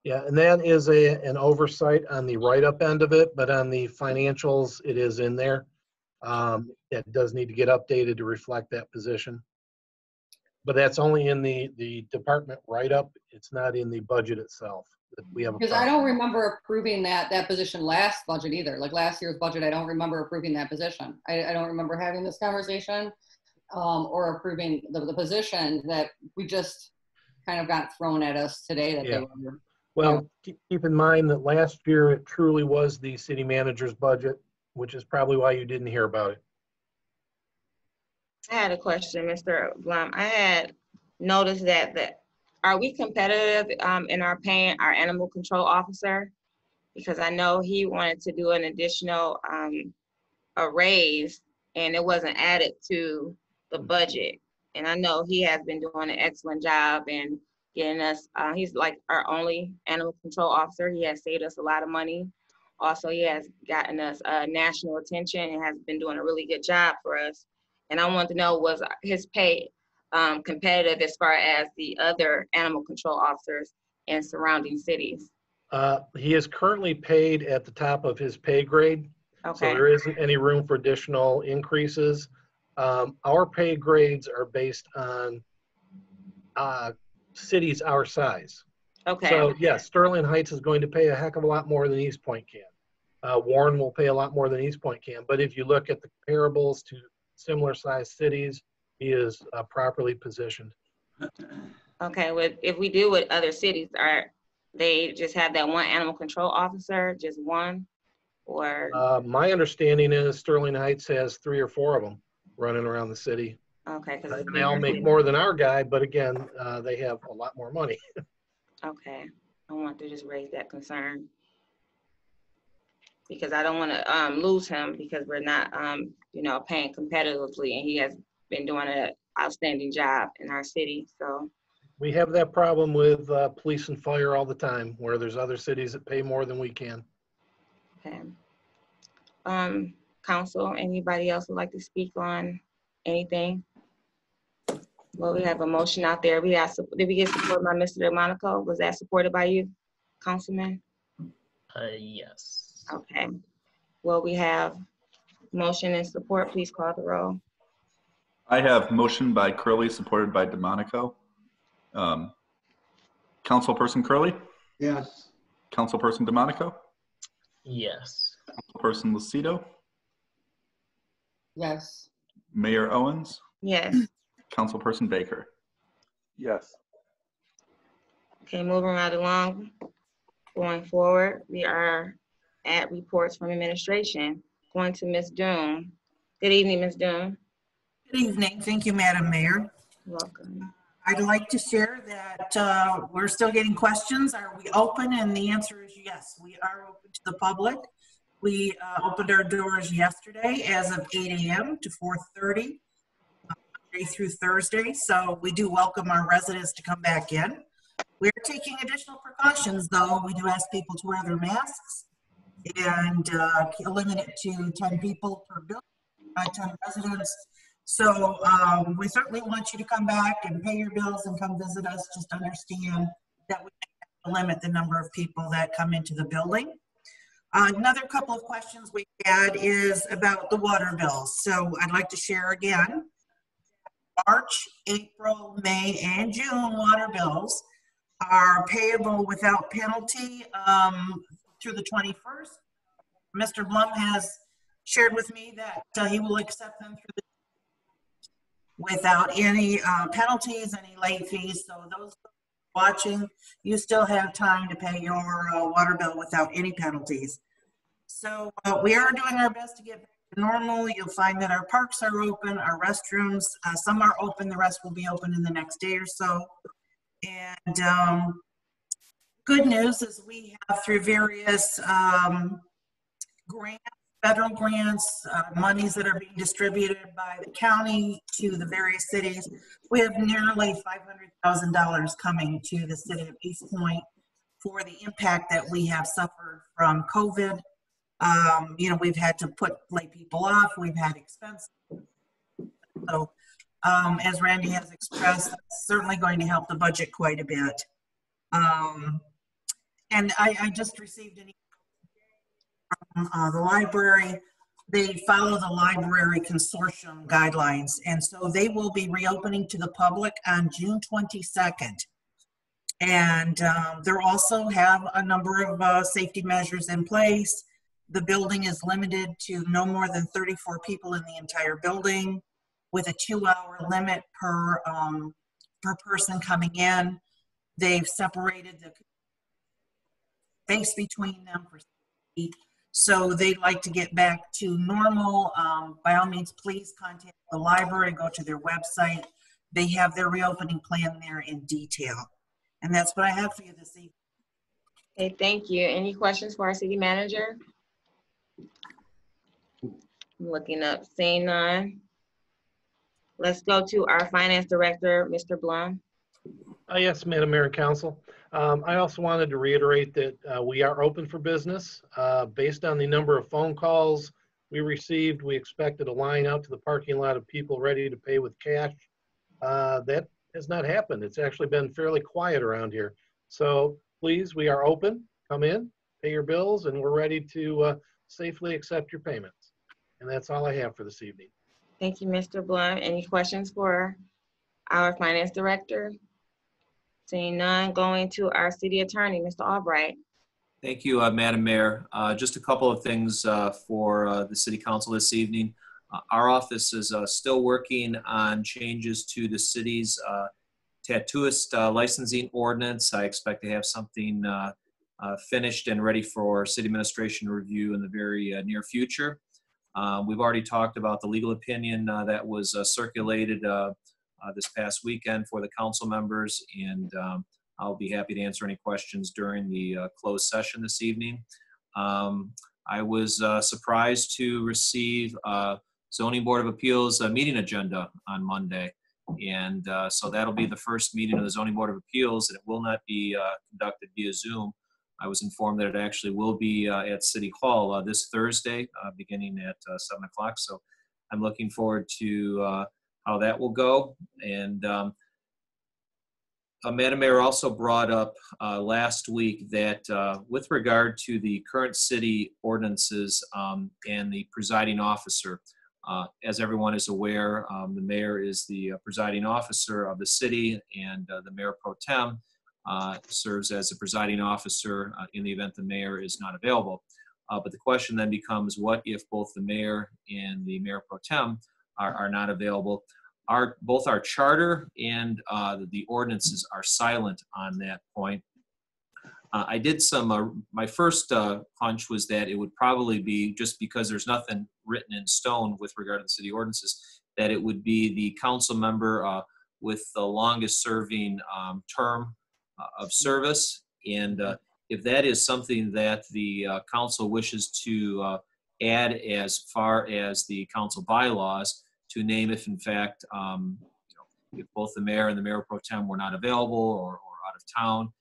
Yeah, and that is an oversight on the write-up end of it, but on the financials, it is in there. It does need to get updated to reflect that position. But that's only in the department write-up. It's not in the budget itself. We have Because I don't remember approving that position last budget either. Like last year's budget, I don't remember approving that position. I don't remember having this conversation or approving the position that we just kind of got thrown at us today. That Yeah. they were. Well, keep in mind that last year it truly was the city manager's budget, which is probably why you didn't hear about it. I had a question, Mr. Blum. I had noticed that are we competitive in our paying our animal control officer? Because I know he wanted to do an additional a raise and it wasn't added to the budget. And I know he has been doing an excellent job and getting us, he's like our only animal control officer. He has saved us a lot of money. Also, he has gotten us national attention and has been doing a really good job for us. And I wanted to know, was his pay competitive as far as the other animal control officers in surrounding cities? He is currently paid at the top of his pay grade. Okay. So there isn't any room for additional increases. Our pay grades are based on cities our size. Okay. So yes, Sterling Heights is going to pay a heck of a lot more than Eastpointe can. Warren will pay a lot more than Eastpointe can. But if you look at the comparables to similar sized cities, he is properly positioned. Okay, well, if we do with other cities, are they just have that one animal control officer, just one, or? My understanding is Sterling Heights has 3 or 4 of them running around the city. Okay. And they all make more than our guy, but again, they have a lot more money. Okay, I want to just raise that concern because I don't want to lose him because we're not, paying competitively, and he has been doing an outstanding job in our city. So we have that problem with police and fire all the time, where there's other cities that pay more than we can. Okay. Council, anybody else would like to speak on anything? Well, we have a motion out there. Did we get support by Mr. DeMonico? Was that supported by you, Councilman? Yes. Okay. Well, we have motion and support. Please call the roll. I have motion by Curley, supported by DeMonico. Councilperson Curley? Yes. Councilperson DeMonico? Yes. Councilperson Lucido? Yes. Mayor Owens? Yes. Councilperson Baker? Yes. Okay, moving right along. Going forward, we are at reports from administration. Going to Ms. Doom. Good evening, Ms. Doom. Good evening. Thank you, Madam Mayor. Welcome. I'd like to share that we're still getting questions. Are we open? And the answer is yes, we are open to the public. We opened our doors yesterday as of 8 a.m. to 4:30, Monday through Thursday. So we do welcome our residents to come back in. We're taking additional precautions, though. We do ask people to wear their masks and limit it to 10 people per building. 10 residents. So we certainly want you to come back and pay your bills and come visit us. Just understand that we have to limit the number of people that come into the building. Another couple of questions we had is about the water bills. So I'd like to share again. March, April, May, and June water bills are payable without penalty through the 21st. Mr. Blum has shared with me that he will accept them through without any penalties, any late fees. So those watching, you still have time to pay your water bill without any penalties. So we are doing our best to get back to normal. You'll find that our parks are open, our restrooms, some are open, the rest will be open in the next day or so. And good news is we have, through various grants, federal grants, monies that are being distributed by the county to the various cities, we have nearly $500,000 coming to the city of Eastpointe for the impact that we have suffered from COVID. You know, we've had to lay people off, we've had expenses. So as Randy has expressed, it's certainly going to help the budget quite a bit. And I just received an email from the library. They follow the library consortium guidelines, and so they will be reopening to the public on June 22nd. And they'll also have a number of safety measures in place. The building is limited to no more than 34 people in the entire building, with a 2-hour limit per person coming in. They've separated the space between them for safety. So they'd like to get back to normal. By all means, please contact the library, go to their website. They have their reopening plan there in detail. And that's what I have for you this evening. Okay, thank you. Any questions for our city manager? I'm looking up, seeing none. Let's go to our finance director, Mr. Blum. Yes, Madam Mayor and Council. I also wanted to reiterate that we are open for business. Based on the number of phone calls we received, we expected a line out to the parking lot of people ready to pay with cash. That has not happened. It's actually been fairly quiet around here. So please, we are open. Come in, pay your bills, and we're ready to safely accept your payments. And that's all I have for this evening. Thank you, Mr. Blum. Any questions for our finance director? Seeing none, going to our city attorney, Mr. Albright. Thank you, Madam Mayor. Just a couple of things for the City Council this evening. Our office is still working on changes to the city's tattooist licensing ordinance. I expect to have something finished and ready for city administration review in the very near future. We've already talked about the legal opinion that was circulated this past weekend for the council members, and I'll be happy to answer any questions during the closed session this evening. I was surprised to receive Zoning Board of Appeals meeting agenda on Monday, and so that'll be the first meeting of the Zoning Board of Appeals, and it will not be conducted via Zoom. I was informed that it actually will be at City Hall this Thursday, beginning at 7 o'clock. So I'm looking forward to how that will go. And Madam Mayor also brought up last week that with regard to the current city ordinances and the presiding officer, as everyone is aware, the mayor is the presiding officer of the city, and the mayor pro tem serves as the presiding officer in the event the mayor is not available. But the question then becomes, what if both the mayor and the mayor pro tem are not available? Both our charter and the ordinances are silent on that point. I did some, my first hunch was that it would probably be, just because there's nothing written in stone with regard to the city ordinances, that it would be the council member with the longest serving term of service. And if that is something that the council wishes to add as far as the council bylaws, to name if in fact, if both the mayor and the mayor pro tem were not available or out of town,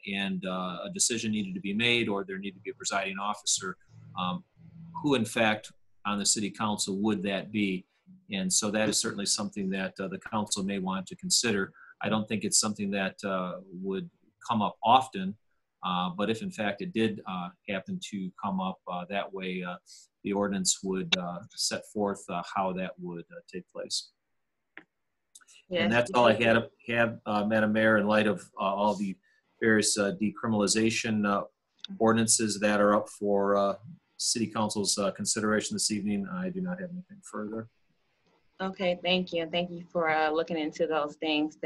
and a decision needed to be made, or there needed to be a presiding officer, who in fact on the city council would that be? And so that is certainly something that the council may want to consider. I don't think it's something that would come up often, but if in fact it did happen to come up that way, the ordinance would set forth how that would take place. Yes. And that's all I have, Madam Mayor, in light of all the various decriminalization ordinances that are up for City Council's consideration this evening. I do not have anything further. Okay, thank you. Thank you for looking into those things,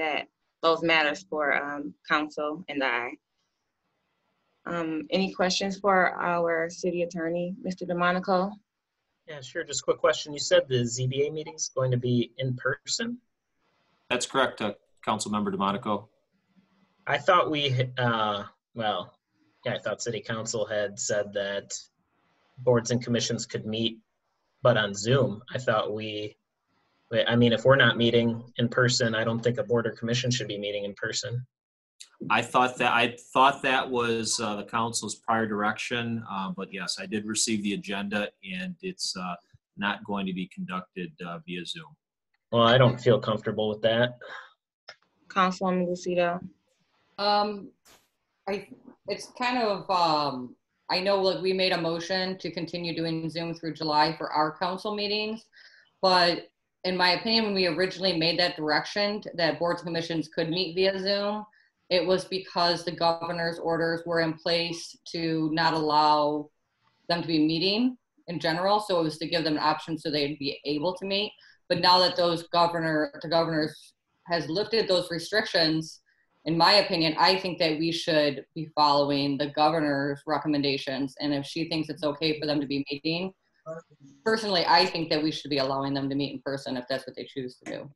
those matters for council and I. Any questions for our city attorney, Mr. DeMonico? Yeah, sure. Just a quick question. You said the ZBA meeting is going to be in person? That's correct, Council Member DeMonico. I thought I thought City Council had said that boards and commissions could meet, but on Zoom. I mean, if we're not meeting in person, I don't think a board or commission should be meeting in person. I thought that was the council's prior direction, but yes, I did receive the agenda, and it's not going to be conducted via Zoom. Well, I don't feel comfortable with that. Councilwoman Lucido. It's kind of I know like we made a motion to continue doing Zoom through July for our council meetings, but in my opinion, when we originally made that direction that boards and commissions could meet via Zoom, it was because the governor's orders were in place to not allow them to be meeting in general. So it was to give them an option so they'd be able to meet. But now that the governors has lifted those restrictions, in my opinion, I think that we should be following the governor's recommendations. And if she thinks it's okay for them to be meeting, personally, I think that we should be allowing them to meet in person if that's what they choose to do.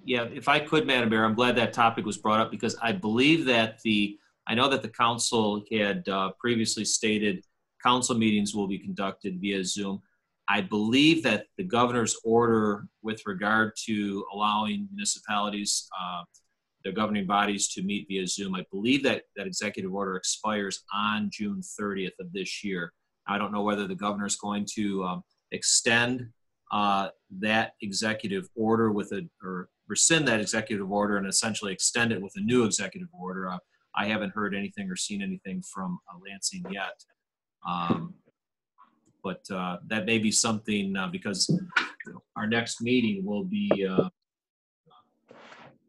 Yeah, if I could, Madam Mayor, I'm glad that topic was brought up because I believe that I know that the council had previously stated council meetings will be conducted via Zoom. I believe that the governor's order with regard to allowing municipalities, their governing bodies to meet via Zoom, I believe that executive order expires on June 30th of this year. I don't know whether the governor is going to extend that executive order or rescind that executive order and essentially extend it with a new executive order. I haven't heard anything or seen anything from Lansing yet. But that may be something because our next meeting will be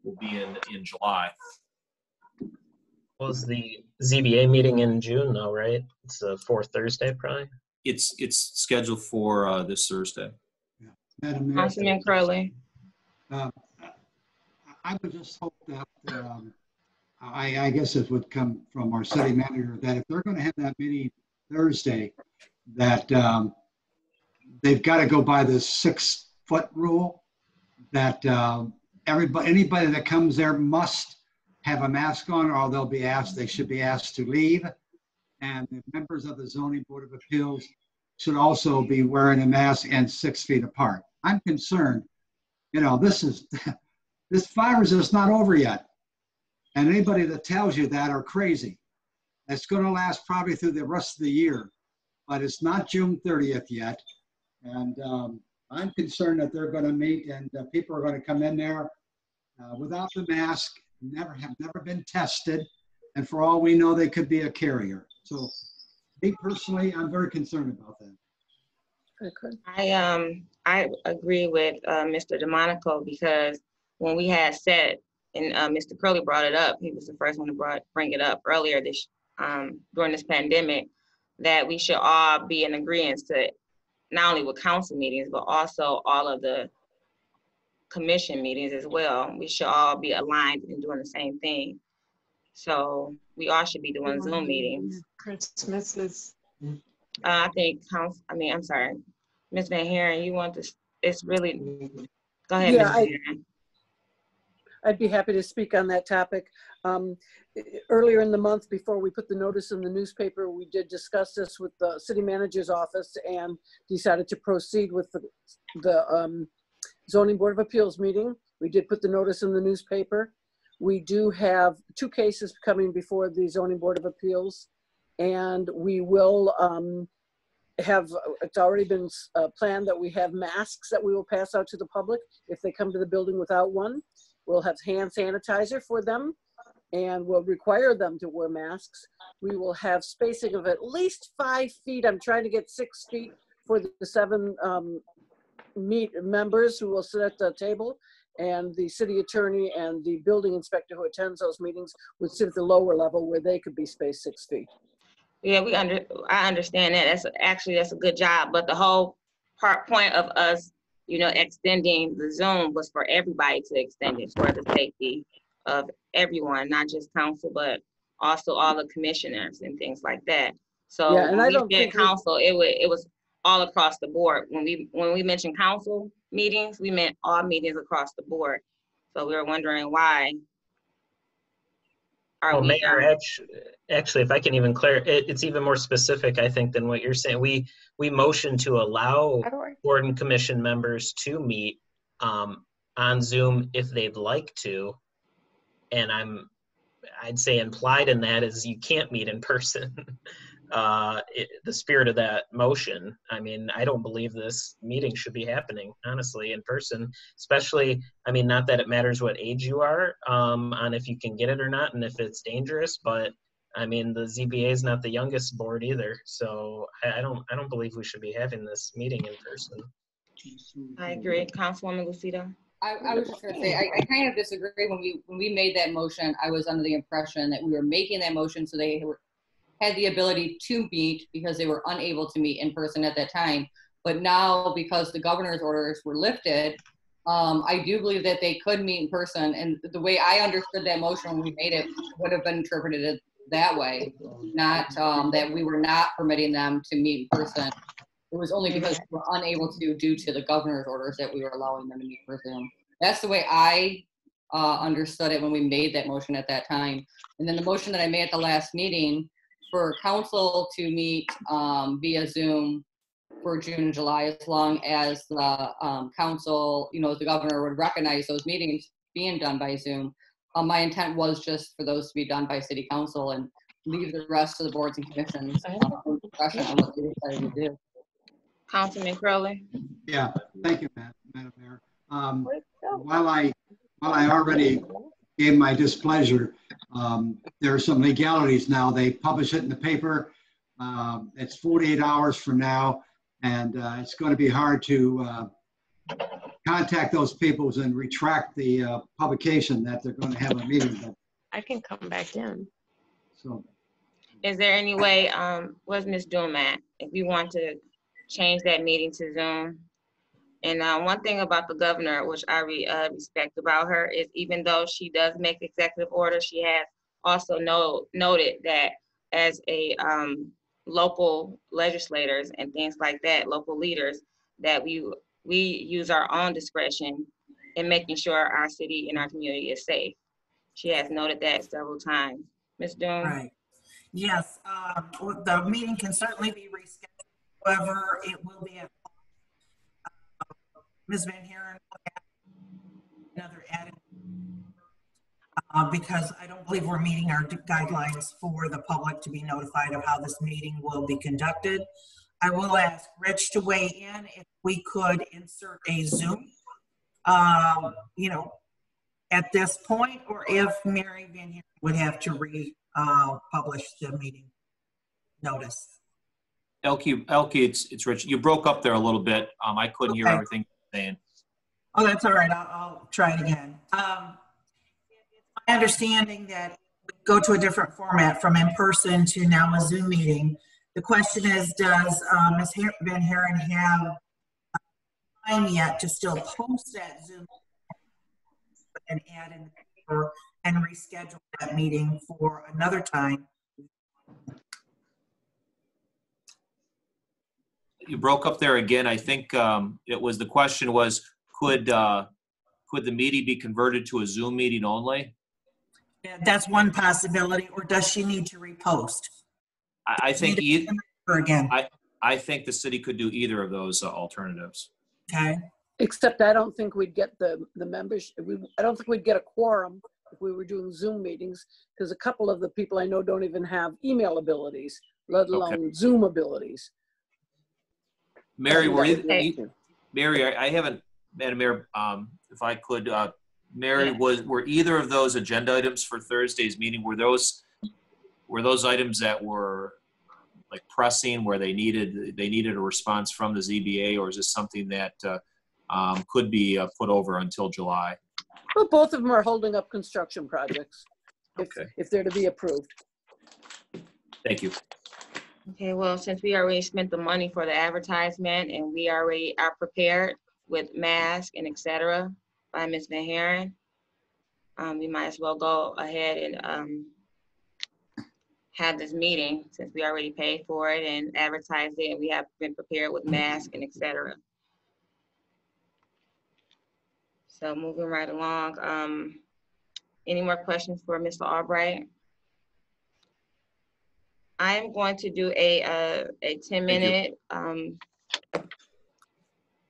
in July. Was the ZBA meeting in June though, right? It's the fourth Thursday probably? It's scheduled for this Thursday. Yeah. Madam Mayor, Councilman Crowley. I would just hope that, I guess it would come from our city manager, that if they're going to have that meeting Thursday, that they've got to go by the 6-foot rule, that anybody that comes there must have a mask on or they should be asked to leave. And the members of the Zoning Board of Appeals should also be wearing a mask and 6 feet apart. I'm concerned, this virus is not over yet. And anybody that tells you that are crazy. It's going to last probably through the rest of the year, but it's not June 30th yet. And I'm concerned that they're going to meet and people are going to come in there without the mask, have never been tested. And for all we know, they could be a carrier. So me personally, I'm very concerned about that. I agree with Mr. DeMonico because when we had said, and Mr. Curley brought it up, he was the first one to bring it up earlier during this pandemic, that we should all be in agreement to not only with council meetings, but also all of the commission meetings as well. We should all be aligned and doing the same thing. So we all should be doing Zoom meetings. Christmas. I think I'm sorry, Ms. Van Haren, you want to, it's really, go ahead, Yeah, Ms. Van Haren. I'd be happy to speak on that topic. Earlier in the month, before we put the notice in the newspaper, we did discuss this with the city manager's office and decided to proceed with the Zoning Board of Appeals meeting. We did put the notice in the newspaper. We do have 2 cases coming before the Zoning Board of Appeals, and we will it's already been planned that we have masks that we will pass out to the public if they come to the building without one. We'll have hand sanitizer for them, and we'll require them to wear masks. We will have spacing of at least 5 feet. I'm trying to get 6 feet for the 7 members who will sit at the table, and the city attorney and the building inspector who attends those meetings would sit at the lower level where they could be spaced 6 feet. Yeah, I understand that. That's a good job. But the whole point of us, extending the Zoom was for everybody to extend it for the safety of everyone, not just council, but also all the commissioners and things like that. So yeah, and when I we don't did think council, it was all across the board. When we mentioned council meetings, we meant all meetings across the board. So we were wondering why. Well, Mayor, actually, if I can even it's even more specific, I think, than what you're saying. We motioned to allow board and commission members to meet on Zoom if they'd like to, and I'd say implied in that is you can't meet in person. The spirit of that motion. I mean, I don't believe this meeting should be happening, honestly, in person, especially, I mean, not that it matters what age you are, on if you can get it or not, and if it's dangerous, but I mean, the ZBA is not the youngest board either. So I don't believe we should be having this meeting in person. I agree. Councilwoman Lucido. I was just going to say, I kind of disagree. When we made that motion, I was under the impression that we were making that motion so they had the ability to meet because they were unable to meet in person at that time. But now, because the governor's orders were lifted, I do believe that they could meet in person. And the way I understood that motion when we made it would have been interpreted that way, not that we were not permitting them to meet in person. It was only because we were unable to due to the governor's orders that we were allowing them to meet per Zoom. That's the way I understood it when we made that motion at that time. And then the motion that I made at the last meeting for council to meet via Zoom for June and July, as long as the council, the governor would recognize those meetings being done by Zoom. My intent was just for those to be done by city council and leave the rest of the boards and commissions discretion on what they decided to do. Councilman Crowley. Yeah, thank you, Madam Mayor. While I already gave my displeasure, there are some legalities now. They publish it in the paper. It's 48 hours from now, and it's going to be hard to contact those people and retract the publication that they're going to have a meeting. But, I can come back in. So, is there any way, what's Ms. Doom at? If we want to change that meeting to Zoom? And one thing about the governor, which I respect about her, is even though she does make executive orders, she has also noted that as a local legislators and things like that, local leaders, that we use our own discretion in making sure our city and our community is safe. She has noted that several times. Ms. Doom? Right. Yes, the meeting can certainly be rescheduled. However, it will be at Ms. Van Haren will have another added because I don't believe we're meeting our guidelines for the public to be notified of how this meeting will be conducted. I will ask Rich to weigh in if we could insert a Zoom, at this point, or if Mary Van Haren would have to republish the meeting notice. Elke, it's Rich. You broke up there a little bit. I couldn't hear everything you're saying. Oh, that's all right. I'll try it again. It's my understanding that we go to a different format from in person to now a Zoom meeting. The question is, does Ms. Van Haren have time yet to still post that Zoom and add in the paper and reschedule that meeting for another time? You broke up there again. I think the question was, could the meeting be converted to a Zoom meeting only? That's one possibility, or does she need to repost? I think again. I think the city could do either of those alternatives. Okay. Except I don't think we'd get the members. I don't think we'd get a quorum if we were doing Zoom meetings, because a couple of the people I know don't even have email abilities, let alone Zoom abilities. Mary, Hey. Mary, I haven't, Madam Mayor, if I could, Mary, were either of those agenda items for Thursday's meeting, were those items that were like pressing, where they needed a response from the ZBA, or is this something that could be put over until July? Well, both of them are holding up construction projects Okay. if they're to be approved. Thank you. Okay, well, since we already spent the money for the advertisement and we already are prepared with masks and et cetera by Ms. Van Haren, we might as well go ahead and have this meeting since we already paid for it and advertised it and we have been prepared with masks and et cetera. So moving right along, any more questions for Mr. Albright? I'm going to do a 10-minute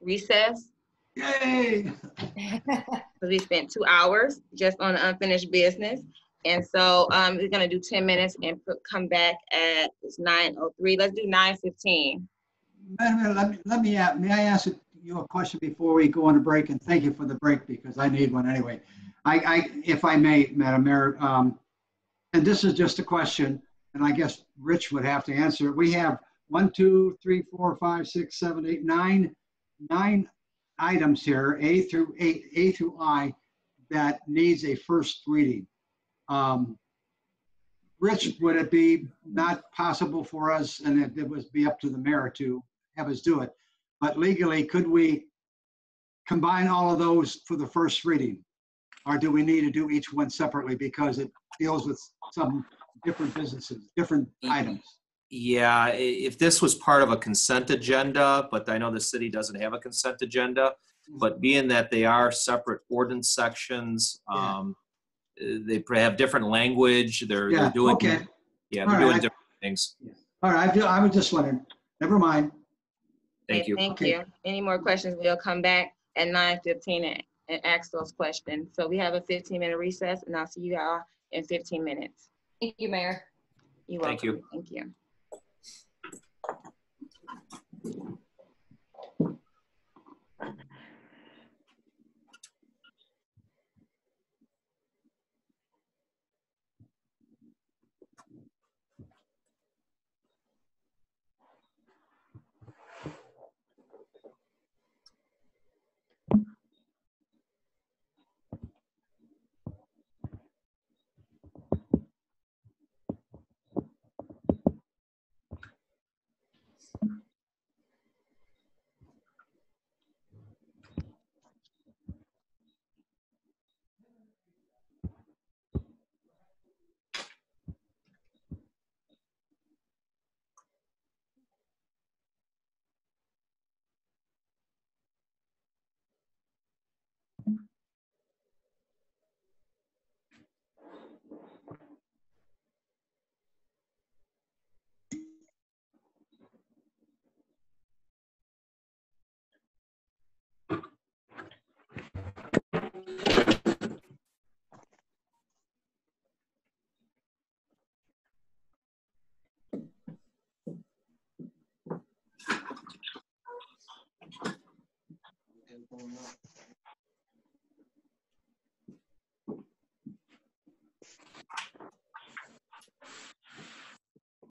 recess. Yay! Because we spent 2 hours just on unfinished business. And so we're gonna do 10 minutes and come back at, it's 9:03. Let's do 9:15. Madam Mayor, may I ask you a question before we go on a break? And thank you for the break because I need one anyway. If I may, Madam Mayor, and this is just a question, and I guess Rich would have to answer it. We have 1, 2, 3, 4, 5, 6, 7, 8, 9 items here, A through I, that needs a first reading. Rich, would it be not possible for us, and it would be up to the mayor to have us do it, but legally, could we combine all of those for the first reading? Or do we need to do each one separately because it deals with some different businesses, different items? Yeah, if this was part of a consent agenda, but I know the city doesn't have a consent agenda, but being that they are separate ordinance sections, they have different language. They're doing, okay. Yeah, they're doing different things. All right, I was just wondering. Never mind. Thank you. Thank you. Any more questions? We'll come back at 9:15 and ask those questions. So we have a 15-minute recess, and I'll see you all in 15 minutes. Thank you, Mayor. You're Thank welcome. you. Thank you.